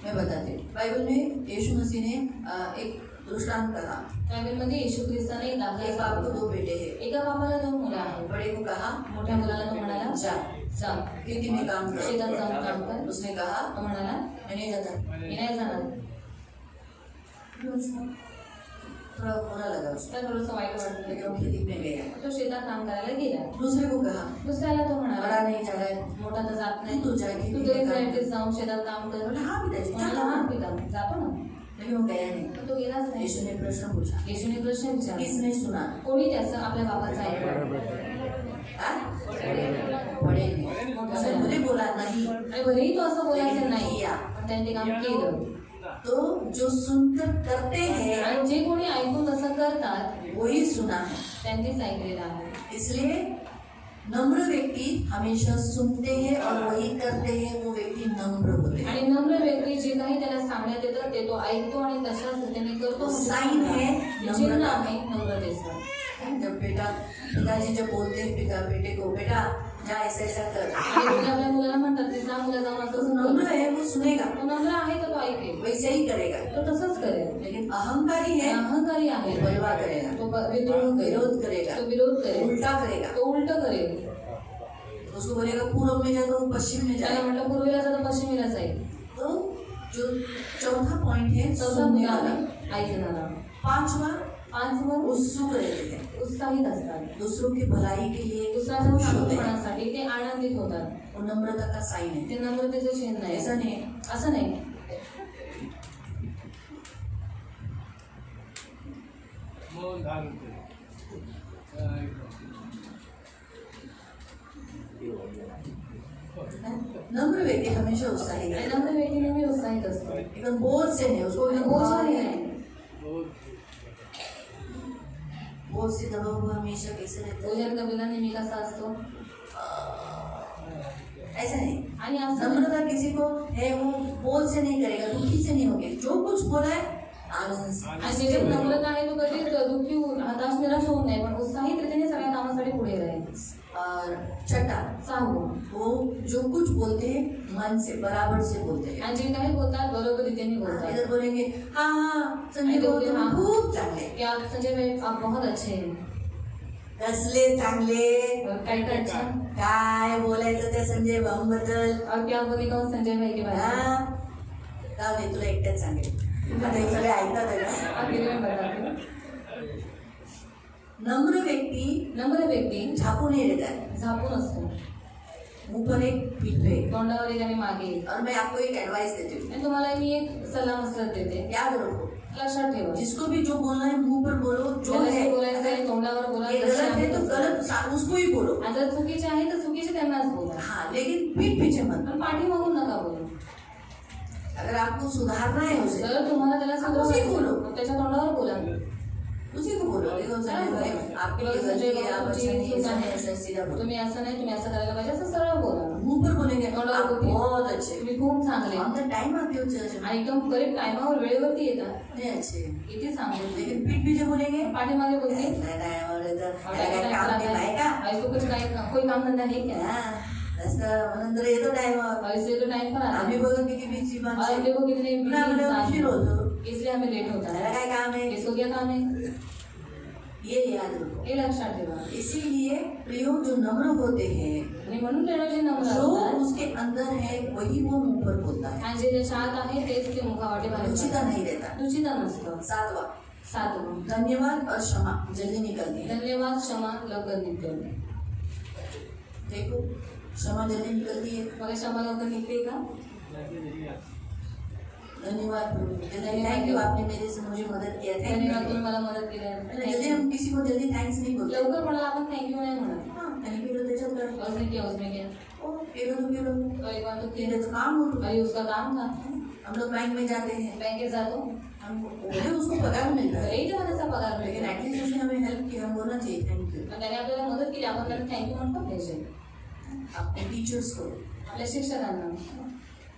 मैं बताती हूँ. बाइबल में यीशु मसीह ने एक दृष्टांत कहा.
बायबलमध्ये येशू ख्रिस्ताने एक दाखला
एक बाप को
सांगितला.
दो बेटे हैं.
एका बापाला 2 मुलं आहेत.
बड़े को कहा
मोठ्या मुलाला तो म्हणाला
जा
जा
खेती में काम कर.
शेतात जाऊन काम कर.
उसने कहा
तो म्हणाला
मैं नहीं जाता.
मी नाही जाणार.
फिर उसको थोड़ा बुरा लगा उसको
त्याला थोडंसं वाईट वाटलं.
लेकिन वो खेती में गया.
तो शेतात काम करायला गेला.
दूसरे को कहा
दुसऱ्याला तो
बड़ा
म्हणाला
नहीं जा रहा है
मोठा तर जात नाही.
तू जा खेती
तू
में
तरी
काम कर.
जायचे जाऊन शेतात काम कर.
बोला हाँ पिताजी
म्हणाला
जाता
हा
हूँ.
पिता जातो ना.
लेकिन वो गया नहीं.
पण तो गेलाच नाही.
यीशु ने प्रश्न पूछा
येशूने प्रश्न विचारला
किसने सुना.
कोणी त्याचं आपल्या बापाचं ऐकलं.
हाँ? बड़े ने. उसने मुझे बोला नहीं.
आणि भलेही तो असं बोलायचं नाही
किया.
पण त्याने ते काम केलं.
तो जो सुनकर करते हैं
आणि जे कोणी ऐकून तसं करतात
वही सुना है.
त्यांनीच ऐकलेलं आहे.
इसलिए नम्र व्यक्ति हमेशा सुनते हैं और वही करते हैं. वो व्यक्ति नम्र होते हैं.
आणि नम्र व्यक्ती जे काही त्याला सांगण्यात येतं ते तो ऐकतो आणि तशाच रीतीने करतो.
साइन है
चिन्ह
नम्रता.
आहे नम्रतेचं.
जब पिताजी जब बोलते हैं बेटे को बेटा जा ऐसा ऐसा कर.
आणि तुम्ही आपल्या मुलाला म्हणतात की जा मुला जाऊन
तो
असं
नम्र
कर.
है वो सुनेगा
तो नम्र आहे तर तो ऐकेल.
वैसे ही करेगा.
तो तसंच करेल.
लेकिन अहंकारी है
अहंकारी आहे
बलवा करेगा.
तो विद्रोह करेल.
विरोध करेगा.
तो विरोध करेल.
उल्टा करेगा.
तो उलट करेल.
उसको बोलेगा पूर्व में जाता हूँ पश्चिम में
त्याला
जाएगा.
म्हटलं पूर्वेला जातं पश्चिमेला जाईल.
तो जो चौथा पॉइंट है
चौथा
सुनने
मुद्दा
वाला.
आहे ऐकणारा.
पांचवा
5
उत्सुक रहते हैं.
उत्साहित असतात.
दूसरों की भलाई के लिए
दुसऱ्याच्या
खुश होते हैं.
चांगुलपणासाठी ते आनंदित होतात.
वो नम्रता का साइन है.
ते नम्रतेचं चिन्ह आहे.
ऐसा नहीं.
असं नाही.
नम्र व्यक्ति हमेशा उत्साही
आणि
रहता है.
नम्र व्यक्ती नेहमी उत्साहित असतो.
एकदम बोझ से नहीं. उसको एकदम
बोझवाली नाही.
बोझ से दबा हुआ हमेशा कैसे रहता है.
भोजन कपिला नेहमी कसा असतो.
ऐसा नहीं.
आणि असं नाही.
नम्रता किसी को है वो बोझ से नहीं करेगा. दुखी से नहीं होगा. जो कुछ बोला है आनंद से.
आणि ज्याच्यात नम्रता आहे तो कधीच दुःखी होऊन हताश निराश होऊन नाही पण उत्साहित रीतीने सगळ्या कामासाठी पुढे राहील.
और छठा
6
वो जो कुछ बोलते हैं मन से बराबर से बोलते हैं.
आणि जे काही बोलतात बरोबर रीतीने
इधर
बोलतात.
बोलेंगे हाँ हाँ संजय
आणि
भाऊ
बोलते,
तुम्ही
हाँ.
खूप चांगले.
की आप संजय भाई आप बहुत अच्छे हैं.
कसले चांगले.
काय काय अच्छा.
काय बोलायचं त्या संजय भाऊबद्दल.
और क्या बोले का संजय भाई के बारे में.
हा जाऊ दे तुला एकट्याच सांगेल. आता हे सगळे ऐकतात आहे का.
आप ये मैं बताती हूँ.
नम्र व्यक्ती
नम्र व्यक्ती
झाकून नाही देतात.
झापून असतो.
मुंह पर एक पीठ पे एक।
तोंडावर एक आणि मागे एक.
और मैं आपको एक एडवाइस देती हूँ,
आणि तुम्हाला मी एक सल्ला मसलत देते,
याद रखो,
लक्षात ठेवा.
जिसको भी जो बोलना है मुंह पर बोलो, जो
ज्याला
है
जे बोलायचं आहे तोंडावर बोला,
ये
जसे
गलत
आहे
है तो
तसं.
गलत उसको ही बोलो,
आणि जर चुकीचे आहे तर चुकीचे त्यांनाच बोला.
हाँ, लेकिन पीठ पीछे मत.
पण पाठीमागून नका बोलू.
अगर आपको सुधारना है उसे,
जर तुम्हाला त्याला
आपण उसी बोलो.
सुधारायचं, त्याच्या तोंडावर बोला.
उसी को बोलो, देखो संजय भाई, आपकी ये गलती है, आप अच्छा नहीं, ऐसा नहीं, ऐसा सीधा बोलो.
तुम्ही असं नाही, तुम्ही असं करायला पाहिजे, असं सरळ बोला.
मुंह पर बोलेंगे
तोंडावर
आप
बोलते.
बहुत अच्छे,
तुम्ही खूप चांगले
ऑन द टाइम आते हो चर्च में,
आणि एकदम करेक्ट टायमावर वेळेवरती येतात,
नहीं अच्छे,
किती चांगले.
लेकिन पीठ पीछे बोलेंगे
पाठीमागे बोलते
नहीं, नहीं, और इधर
और
क्या
क्या
काम नहीं पाएगा,
ऐसो कुछ काही कोई काम धंदा है क्या?
हाँ, रस्ता नंतर येतो टाइम,
ऐसे तो टाइम पर आता
आम्ही
है.
बघा किती बिझी
और
माणसं,
देखो कितने
पुन्हा आपल्याला
busy
उशीर
इंसान
होतो,
हैं. इसलिए हमें लेट होता
त्याला
है.
काय काम आहे,
इसको क्या काम है,
ये याद रखो.
हे लक्षात ठेवा.
इसीलिए प्रियो जो नम्र होते हैं,
आणि म्हणून प्रेरणा जे नम्र
जो
असतात
उसके अंदर है वही वो मुंह पर बोलता है,
आणि जे त्याच्या आत आहे तेच ते मुखावाटे बाहेर
रुचिता
पडतात.
नहीं रहता.
दुचिता नसतं.
7वां,
7.
धन्यवाद और क्षमा जल्दी निकलती है.
धन्यवाद, क्षमा लवकर निघते.
देखो क्षमा जल्दी निकलती है.
बघा क्षमा लवकर निघते का?
धन्यवाद थैंक यू, आपने मेरे से मुझे मदद किया, थैंक
धन्यवाद,
यू.
तुम्ही मला मदत केली.
जल्दी हम किसी को जल्दी थैंक्स नहीं बोलते.
लवकर म्हणाला आपण थँक्यू नाही म्हणत.
हाँ, थैंक यू त्याच्यात काय?
उसने किया, उसने किया.
ओ, केलं तो केलं,
तो एक बार तो
ये
किया.
तो काम होतो.
अरे उसका काम था.
हम लोग बैंक में जाते हैं,
बँकेत जातो,
हम बोले उसको पगार मिलता है,
भलेही तेव्हा त्याचा पगार
लेकिन
मिळेल,
एटलीस्ट उसने हमें हेल्प की, हम बोलना चाहिए थैंक यू.
पण त्याने आपल्याला मदत केली, आपण त्याला थँक्यू म्हणतो पाहिजे.
अपने टीचर्स को
आपल्या शिक्षकांना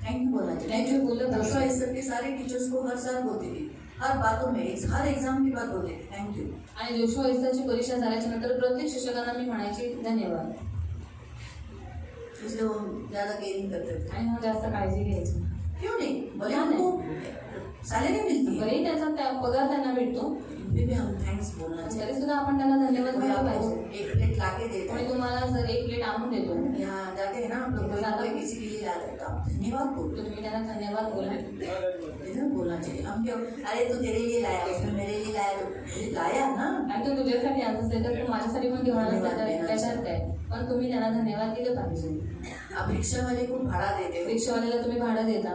थैंक यू बोलना चाहिए.
Thank you बोलना
दक्षिणा
चाहिए.
इस सब के सारे टीचर्स को हर साल बोलती थी, हर बातों में, हर एग्जाम की बात बोलते थे थैंक यू.
आणि जोशुआ इस्राची परीक्षा झाल्याच्या नंतर प्रत्येक शिक्षकांना मी म्हणायची धन्यवाद.
इसलिए वो ज्यादा केयरिंग करते थे.
आणि मग जास्त काळजी घ्यायची.
क्यों नहीं, भले
हाँ,
हमको सैलरी मिलती है,
भलेही त्याचा पगार त्यांना भेटतो,
फिर भी हम थैंक्स बोलना
तरी
चाहिए.
सुद्धा आपण त्यांना धन्यवाद
कोई
म्हणायला
आपको
पाहिजे.
एक प्लेट लाके देता
कोणी
है,
तुम्हाला जर एक प्लेट आणून देतो तर
यहाँ जाते हैं ना हम लोग, कोई किसी के लिए ला देता, आप धन्यवाद बोलो,
तुम्ही त्यांना धन्यवाद बोला.
इधर बोलना चाहिए. हम क्यों, अरे तू तेरे लिए लाया, उसने मेरे लिए लाया, तो लाया ना.
आणि तो तुझ्यासाठी आणत तर तू माझ्यासाठी पण घेऊन आला त्याच्यात काय, पण तुम्ही त्यांना धन्यवाद दिलं पाहिजे.
आप रिक्शा वाले को भाड़ा देते हो,
रिक्षावाल्याला तुम्ही भाडं देता,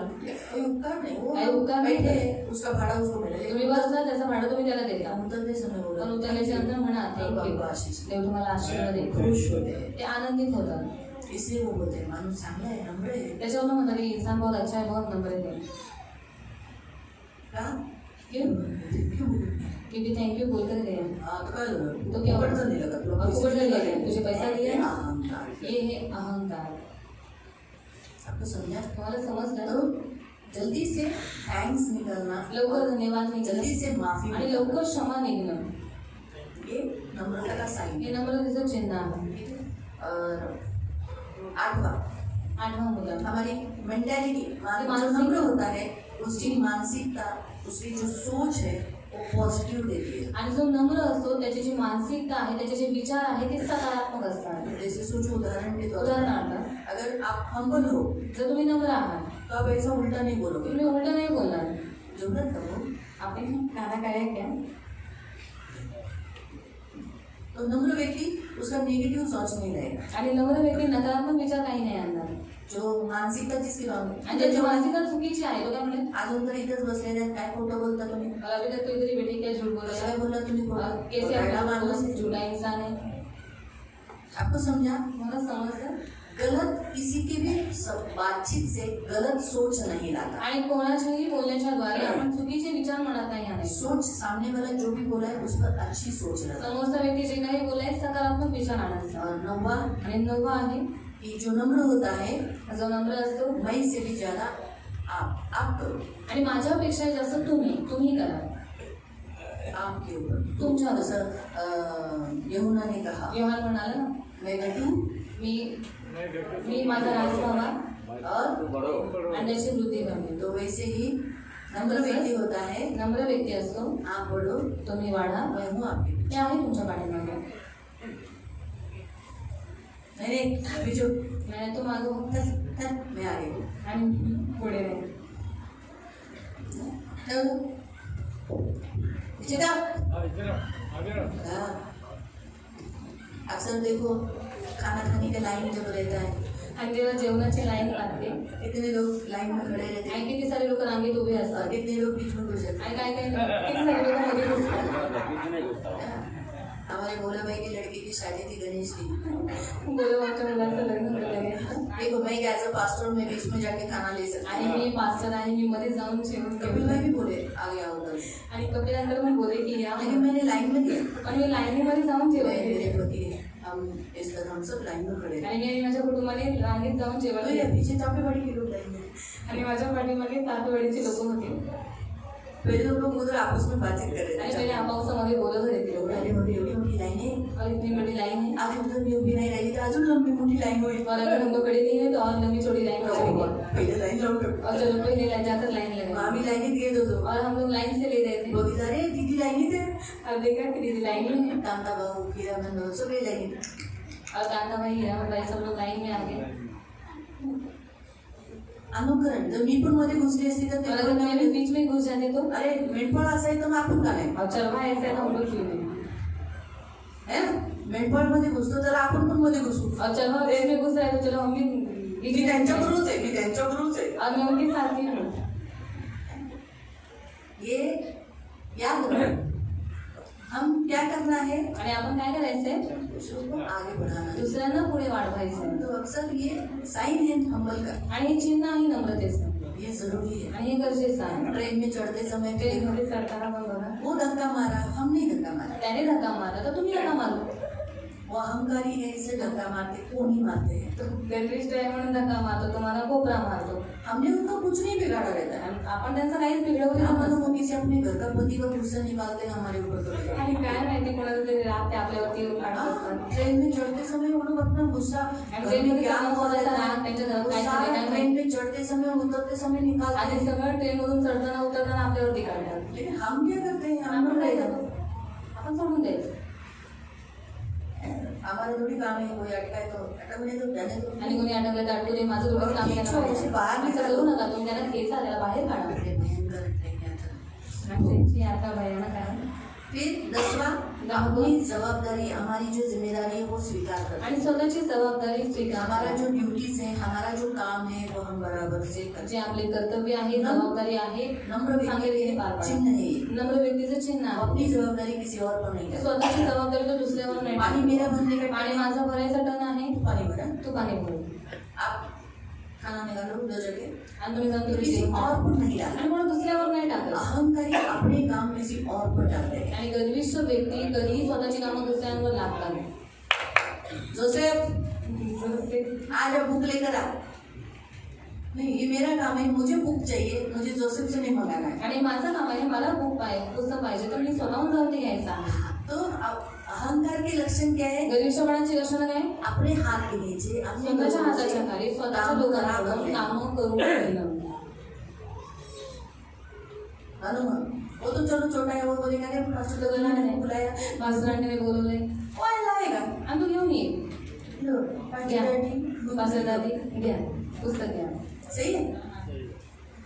कोई उपकार नहीं, वो
काही उपकार नाही
बैठे,
करत.
उसका भाड़ा उसको मिले.
तुम्ही बसला त्याचं भाडं तुम्ही त्याला देता,
हम उतरते समय बोला,
पण उतरल्याच्या नंतर म्हणा
प्रभु
थँक्यू,
आपको आशीष दे.
देव तुम्हाला आशीर्वाद देईल.
खुश होते हैं,
ते आनंदित होतात.
इसलिए वो बोलते हैं मानुस चांगला है, नम्र है.
त्याच्यावरून म्हणतात की इंसान बहुत अच्छा है, बहुत नंबर है.
का?
क्यों?
क्यों बोलते हैं?
क्योंकि थँक्यू बोलकर गया.
हाँ, तो काय झालं?
तो क्या
फुकट तर दिलं का तुला?
और फुकट दिलं का? तुझे पैसा दिया ना?
अहंकार.
ये है अहंकार.
आपको समझा?
तुम्हाला समजलं?
तो जल्दी से थैंक्स निकलना,
लवकर धन्यवाद
जल्दी
निघणं
से माफी
आणि
निकलना,
लवकर क्षमा निघणं
ये नम्रता का साइन
हे
है.
नम्रतेचं चिन्ह आहे.
ठीक है? और 8वां,
8वां मुद्दा,
हमारी मेंटेलिटी, जो
मानसिक-
नम्र होता है उसकी मानसिकता, उसकी जो सोच है वो पॉजिटिव देती है.
आणि जो नम्र असतो त्याची जी मानसिकता आहे, त्याचे जे विचार आहे ते सकारात्मक असतात.
जैसे सोचो उदाहरण के तौर पर,
उदाहरणार्थ
अगर आप हम्बल हो
जर तुम्ही नम्र आहात
तो आप ऐसा उल्टा नहीं बोलोगे,
तुम्ही उलट नाही बोलणार.
जरूरत करो.
आपण काना काय क्या,
तो नम्र व्यक्ति उसका नेगेटिव सोच नहीं रहेगा.
आणि नम्र व्यक्ती नकारात्मक विचार काही नाही आणणार.
जो मानसिकता जिसकी
आणि ज्याची मानसिकता चुकीची आहे तो काय म्हणेल,
अजून तर इथेच बसलेले आहेत, काय खोटं बोलता तुम्ही,
और अभी तक तो इधर ही बैठे क्या झूठ बोल
कसं
रहे
काय बोलला तुम्ही
हैं,
खोटं?
कैसे
खोटारडा
आप
माणूस आहे.
झूठा इंसान है.
आपको समझा?
मला समजलं.
गलत किसी की भी बातचीत से गलत सोच नहीं लाता.
आणि कोणाच्याही बोलण्याच्या द्वारे आपण चुकीचे विचार म्हणत नाही आहे.
सोच सामने वाला जो भी बोला है उस पर अच्छी सोच रहा.
समोरचा व्यक्ती जे काही बोलाय सकारात्मक विचार आणायचा.
और 9वां,
आणि 9वां आहे
कि जो नम्र होता है
जो नम्र असतो,
मैं से भी ज्यादा आप करो,
आणि माझ्यापेक्षा जास्त तुम्ही करा.
आपके ऊपर
तुमच्या
जसं यमुना ने कहा,
योहान म्हणाला ना,
मैं घटू
मी माझा राज व्हावा
और
आणि त्याची वृद्धी व्हावी.
तो वैसे ही नम्र व्यक्ति होता है,
नम्र व्यक्ती असतो,
आप बढ़ो,
तुम्ही वाढा,
मैं हूँ आपके पीछे.
ते आहे तुमच्या पाठीमागे.
नहीं अभी जो
नाही तो मागं हो,
मैं आगे हूँ.
आणि पुढे नाही.
चिता हाँ. अक्सर देखो खाना खाने का लाइन जब रहता है,
आणि जेव्हा जेवणाची लाईन लागते
कितने लोग लाइन में खड़े रहते
आणि किती सारे लोक रांगेत उभे
हैं,
असतात
कितने लोग बीच में घुस जाते
आणि काय काय किती सारे लोक मध्ये घुसतात.
हैं। हमारे भोला भाई की लड़की की शादी थी गणेश की।
गोलवाच्या मुलाचं लग्न होतं त्याने.
देखो मैं एज अ पास्टर मैं बीच में जाके खाना ले सकती
आणि
हूँ।
मी पास्टर आहे, मी मध्ये जाऊन जेवण
कपिल
केलं.
भाई भी बोले आ गया उधर,
आणि कपिल अंकल पण बोले की या,
लेकिन मैंने लाइन में दिया।
पण मी लाईनीमध्ये जाऊन जेवण
मैं
केलं.
मेरे पति हम इस तरह हम सब लाइन में खड़े थे।
आणि मी आणि माझ्या कुटुंबाने रांगेत जाऊन जेवण
तो ये
केलं.
पीछे चापे बड़ी के लोग लाइन में।
आणि माझ्या पाठीमागे 7 वडीचे लोक होते
पहले तो लोग उधर आपस में बातचीत कर
आणि
रहे
पहिले
थे।
आपापसामध्ये बोलत होते ते लोक.
अरे मोठी एवढी मोठी लाईन आहे,
और इतनी बड़ी लाइन है
आज उधर मी उभी नाही राहिली तर अजून लंबी मोठी लाईन होईल।
और अगर हम लोग खड़े नहीं है तो और लंबी चौड़ी लाइन हो जाएगी.
पहिले लाईन लावून
और चलो पहले लाइन जाकर लाइन
मग
लगे
आम्ही लाईनीत गेलो होतो।
और हम लोग लाइन से ले रहे थे.
बघितलं रे दीदी लाईनीत आहे,
अब देखा कि दीदी लाइन में है
कांता भाऊ हिरामन सगळे लाईनीत।
और कांता भाई हीरा भाई सब लोग लाइन में आ गए.
अनुकरण जर मी पण मध्ये घुसली असती तर
और
ते
अगर मैं भी बीच में घुस जाते तो
अरे मेंढपाळ असायचं मग आपण का नाही,
और चरवा ऐसा है तो हम लोग क्यों नहीं.
है ना? मेंढपाळ मध्ये घुसतो तर आपण पण मध्ये घुसू।
और चरवा बीच में घुस रहा है तो चलो हम भी बीच
मी
में
त्यांच्या
घुस
बरोबरच आहे, मी त्यांच्या बरोबरच आहे।
जाएं. और मैं उनके साथ ही हूँ.
ये याद रखो हम क्या करना है,
आणि आपण काय करायचंय,
दूसरों को आगे बढ़ाना है।
दुसऱ्यांना पुढे वाढवायचं.
तो अक्सर ये साइन है हम्बल का,
आणि हे चिन्ह आहे नम्रतेचं
ये जरूरी है।
आणि हे गरजेचं आहे.
ट्रेन में चढ़ते समय
ते
पे
मध्ये सरताना पण बघा,
वो धक्का मारा, हम नहीं धक्का मारा।
त्याने धक्का मारला तर तुम्ही नका मारू.
वो अहंकारी है, इसे धक्का मारते कोणी मारते हैं।
तो गर्विष्ठ आहे म्हणून धक्का मारतो, तुम्हाला कोपरा मारतो.
हमने उनका कुछ नहीं बिगाड़ा रहता है।
आणि आपण त्यांचा काहीच बिघडवलेलं
हम
नसतं.
अनुमति से अपने घर का पति का गुस्सा निकालते हैं हमारे ऊपर तो।
आणि काय माहिती कोणाचं तरी राग ते आपल्यावरती काढत असतात.
ट्रेन में चढ़ते समय वो लोग अपना गुस्सा
आणि ट्रेनमध्ये
क्या
जाताना
हो
स्वतःचा
जाता
राग
है,
त्यांच्या घरात
वो
काय
सारा
चाललंय काय
ट्रेन
माहिती.
में चढ़ते समय उतरते समय निकालते
आणि
हैं।
सगळं ट्रेनमधून चढताना उतरताना आपल्यावरती काढतात.
लेकिन हम क्या करते हैं, हम
आपण काय
लोग
करतो, आपण सोडून द्यायचं.
हमारा थोड़ी काम है, कोई अटकाए तो अटकने दो, जाने दो।
आणि कोणी आठवलं तर आठवले, माझं थोडंच काम
खींचो, उसे बाहर
असं
निकालो.
करू नका. तुम्ही त्याला खेचा, त्याला बाहेर काढा.
बड़े भयंकर ट्रेन यात्रा।
आणि त्यांची यात्रा भयानक आहे.
फिर 10वां, अपनी जवाबदारी, हमारी जो जिम्मेदारी है वो स्वीकार करना।
आणि स्वतःची जबाबदारी स्वीकार
हमारा
करा.
जो ड्यूटीज है, हमारा जो काम है वो हम बराबर से करें।
जे आपले कर्तव्य आहे, जबाबदारी आहे,
नम्र
चांगले रीतीने पार
व्यक्ति
पाडा.
चिन्ह है ये।
नम्र व्यक्तीचं चिन्ह
वो
आहे.
अपनी जवाबदारी किसी और पर नहीं करता।
स्वतःची जबाबदारी तो दुसऱ्यावर नाही
पानी
टाकत.
मेरा भरने का
आणि
टाइम,
माझा भरायचा टन आहे,
पानी भरा,
तू पाणी भरू.
आप खाना निकालो 2 जगह,
आणि तुम्ही जाऊन तिथे
किसी
जेवण
और
करा.
पर नहीं डालना।
आणि कोणा दुसऱ्यावर नाही टाकत.
अहंकारी अपने काम किसी और पर डालते हैं।
आणि गर्विष्ठ व्यक्ती कधीही स्वतःची कामं दुसऱ्यांवर लादतात.
जोसेफ
जसे
आज आप बुक लेकर आ। नहीं, ये मेरा काम है, मुझे बुक चाहिए, मुझे जोसेफ से नहीं मंगाना है।
आणि माझं काम आहे, मला बुक पाहिजे, पुस्तक पाहिजे तर मी स्वतःहून जाऊन ते घ्यायचं आहे.
तो अहंकार के लक्षण क्या है,
गर्विष्ठपणाची लक्षणं काय,
अपने हाथ के नीचे अपने
स्वतःच्या
लोगों से
हाताच्या खाली स्वतःच्या
काम
लोकांकडून
करावं.
कामं करून घेणं.
हनुमान वो तो चलो छोटा है, वो बोलेगा अरे पास्टर
तो बोलना
ने
नहीं.
बुलाया,
पास्टरांनी बोलवलंय
वो लाएगा।
आणि तू घेऊन ये.
लो
घ्या.
पास्टर
पास्टर दादी घ्या, पुस्तक घ्या.
सही है।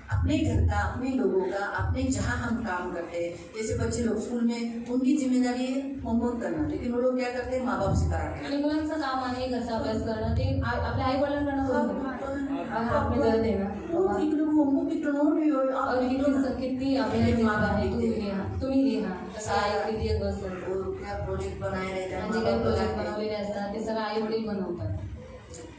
अपने घर का, अपने लोगों का, अपने जहाँ हम काम करते हैं, जैसे बच्चे लोग स्कूल में, उनकी जिम्मेदारी है होमवर्क करना, लेकिन वो लोग क्या करते हैं, माँ बाप से कराते हैं।
आणि मुलांचं काम आहे घरचा अभ्यास करणं, ते आपल्या आई वडिलांकडनं करून घेणं. आपली गरज आहे ना.
वो इकडं होमवर्क इकडं नाही होय,
और
आपण इकडं
किती अभ्यास माग आहे, तुम्ही लिहा कसं आहे, किती एक बस
वो क्या प्रोजेक्ट बनाए रहते हैं,
जे
माँ
काही
बाप
प्रोजेक्ट
बनाते हैं।
बनवलेले असतात ते सगळं आई वडील बनवतात.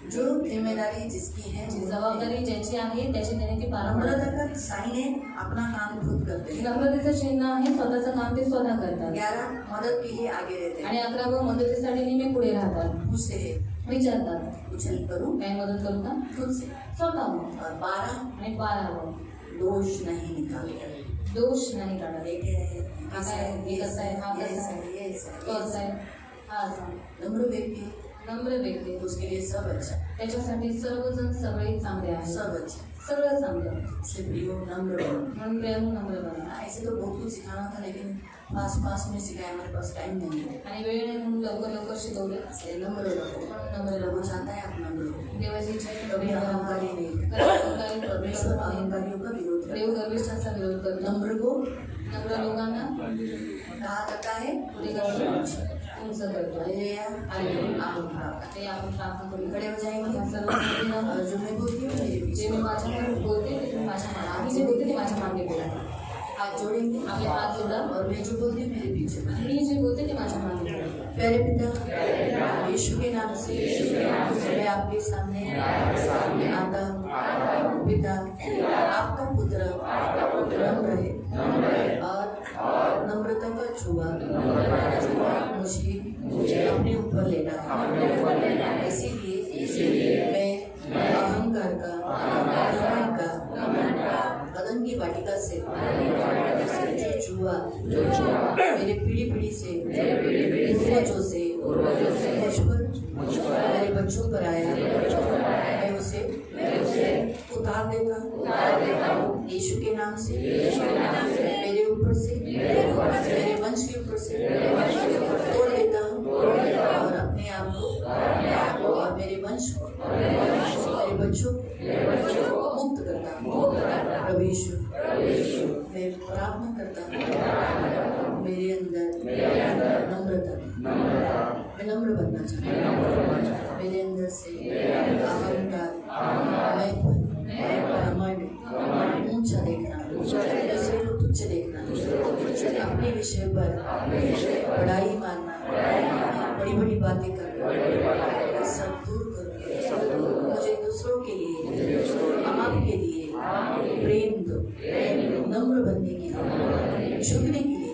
जो जिम्मेदारी जिसकी है,
जी जबाबदारी ज्याची आहे त्याची त्याने ती पार
नम्रता
पाडतात.
का साइन है, अपना काम खुद करते हैं।
नम्रतेचं चिन्ह आहे, स्वतःचं काम ते स्वतः करतात.
11 मदद के लिए आगे रहते
आणि
हैं,
11 मदतीसाठी नेहमी पुढे राहतात,
पूछते हैं
विचारतात
कुछ हेल्प करूँ,
काय मदत करू का,
खुद से।
स्वतःहून.
और 12
आणि 12
दोष नहीं निकालते,
दोष नाही काढत.
देखे रहे
हा काय आहे, हे कसं आहे, हा कसा आहे, तो असा आहे, हा असा.
नम्र व्यक्ति
नम्र व्यक्ती
उसके लिए सब अच्छा,
त्याच्यासाठी सर्वजण सगळे चांगले आहेत,
सब अच्छा।
सगळं चांगलं.
इसलिए प्रियो नम्र बनो।
म्हणून प्रेम नम्र बना.
ऐसे तो बहुत कुछ सिखाना था, लेकिन पास में सिखाया, हमारे पास टाइम नहीं है।
आणि वेळ नाही म्हणून लवकर शिकवले.
इसलिए नम्र रहो,
म्हणून नम्र
वो
रहो.
चाहता है आप नम्र हो।
देवाची इच्छा आहे की
कभी अहंकारी नहीं,
कधी अहंकारी
परमेश्वर
परमेश्वर आहे.
अहंकारियों का विरोध
देव गर्विष्ठांचा विरोध करतो.
नम्र को
नम्र लोकांना
कहा जाता है
पुढे करतो. तुमचं करतो
हालेलुया
हालेलुया.
आम्ही प्रार्थना
ते आपण प्रार्थना करू.
खड़े हो जाएंगे
आपण सर्व उभे राहू.
और जो मैं बोलती हूँ मेरे
जे
पीछे
मी माझ्याकडे बोलते ते तुम्ही माझ्या मागे, आम्ही जे बोलते ते माझ्या मागे बोला.
हाथ जोड़ेंगे
आपले हात जोडा.
और मैं जो बोलती हूँ मेरे पीछे बोलें.
मी जे बोलते ते माझ्या मागे बोला.
प्यारे पिता यीशु के नाम से मैं आपके सामने आता हूँ पिता आपका पुत्र नम्र है और नम्रता का छुआ मुझे अपने ऊपर लेना है इसीलिए मैं अहंकार का घमंड का बदन की वाटिका से जो छुआ मेरे पीढ़ी से पूर्वजों से मुझ पर मेरे बच्चों पर आया मैं उसे उतार देता हूँ यीशु के नाम से मेरे ऊपर से मेरे वंश के ऊपर से तोड़ देता हूँ और अपने आप को और मेरे वंश को मेरे बच्चों को मुक्त करता हूँ प्रभु यीशु मैं प्रार्थना करता हूँ मेरे अंदर नम्रता मैं नम्र बनना चाहता हूँ मेरे अंदर से अहंकार घमंड ऊंचा देखना दूसरे को तुच्छ देखना अपने विषय पर बड़ाई मारना बड़ी बड़ी बातें करना सब दूर करो मुझे दूसरों के लिए आपके लिए प्रेम दो नम्र बनने के लिए झुकने के लिए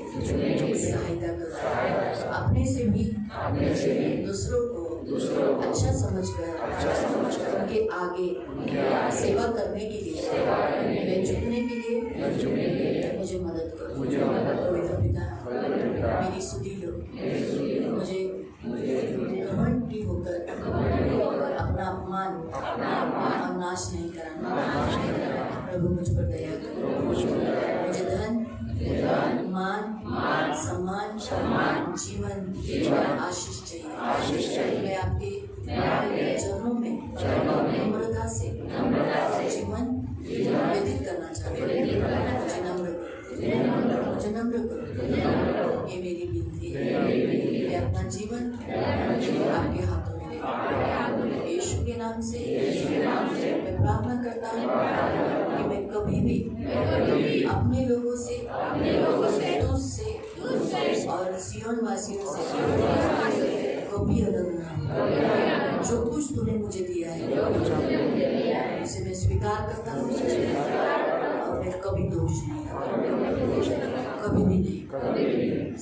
सहायता करो अपने से भी दूसरों को अच्छा समझकर उनके आगे सेवा करने के लिए मैं झुकने के लिए मुझे मदद करो पवित्र पिता मेरी सुधी लो मुझे घमंडी होकर अपना अपमान और नाश नहीं कराना प्रभु मुझ पर दया करो मुझे धन मान सम्मान जीवन आशीष चाहिए मैं आपके चरणों में नम्रता से जीवन व्यतीत करना चाहती हूँ मुझे नम्र करो ये मेरी विनती है मैं अपना जीवन आपके हाथों में लेता हूँ यीशु के नाम से मैं प्रार्थना करता हूँ कि मैं कभी भी अपने लोगों से तुझसे और सियोन वासियों से कभी अलग ना हूँ जो कुछ तूने मुझे दिया है उसे मैं स्वीकार करता हूँ और मैं कभी दोष नहीं करता कभी भी नहीं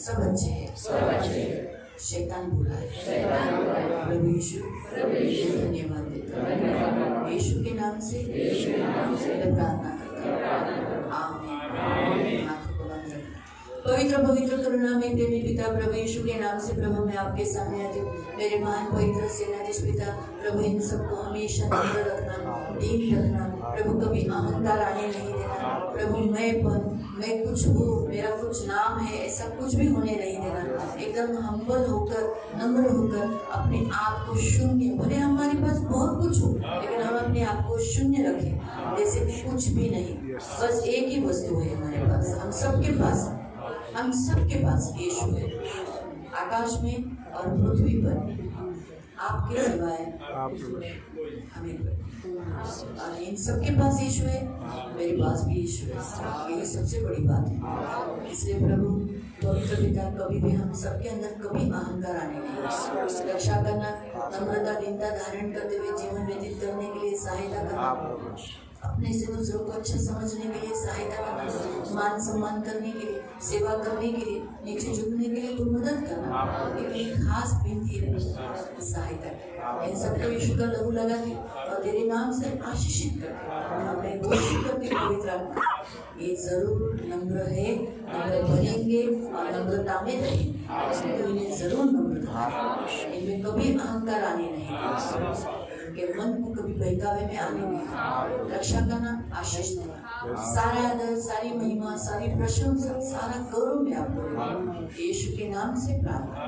सब अच्छे हैं शैतान बुरा है प्रभु यीशु धन्यवाद देता हूँ यीशु के नाम से मैं प्रार्थना करता हूँ आमीन हाथों को बंद रखना पवित्र करुणा में प्रेमी पिता प्रभु यीशु के नाम से प्रभु मैं आपके सामने आती हूँ मेरे महान पवित्र सेनाधीश पिता प्रभु इन सबको हमेशा नम्र रखना दीन रखना प्रभु कभी अहंकार आने नहीं देना प्रभु मैं कुछ हूँ मेरा कुछ नाम है ऐसा कुछ भी होने नहीं देना एकदम हम्बल होकर नम्र होकर अपने आप को शून्य भले हमारे पास बहुत कुछ हो लेकिन हम अपने आप को शून्य रखें जैसे कि कुछ भी नहीं बस एक ही वस्तु है हमारे पास हम सबके पास यीशु है आकाश में और पृथ्वी पर आपके सिवाय हमें और इन सबके पास यीशु है मेरे पास भी यीशु है यही सबसे बड़ी बात है इसलिए प्रभु पवित्र पिता कभी भी हम सबके अंदर कभी अहंकार आने नहीं रक्षा करना नम्रता दीनता धारण करते हुए जीवन व्यतीत करने के लिए सहायता करना अपने से दूसरों को अच्छा समझने के लिए सहायता करना मान सम्मान करने के लिए सेवा करने के लिए नीचे झुकने के लिए मदद करना एक खास विनती है सहायता करना इन सबको यीशु का लहू लगा के और तेरे नाम से आशीषित कर हमें घोषित करके पवित्र आत्मा ये जरूर नम्र है नम्र बनेंगे और नम्रता में रहेंगे तो इन्हें जरूर नम्र इनमें कभी अहंकार आने नहीं के मन को कभी बहकावे में आने नहीं रक्षा करना आशीष देना सारा आदर सारी महिमा सारी प्रशंसा सारा गौरव में आपको यीशु के नाम से प्रार्थना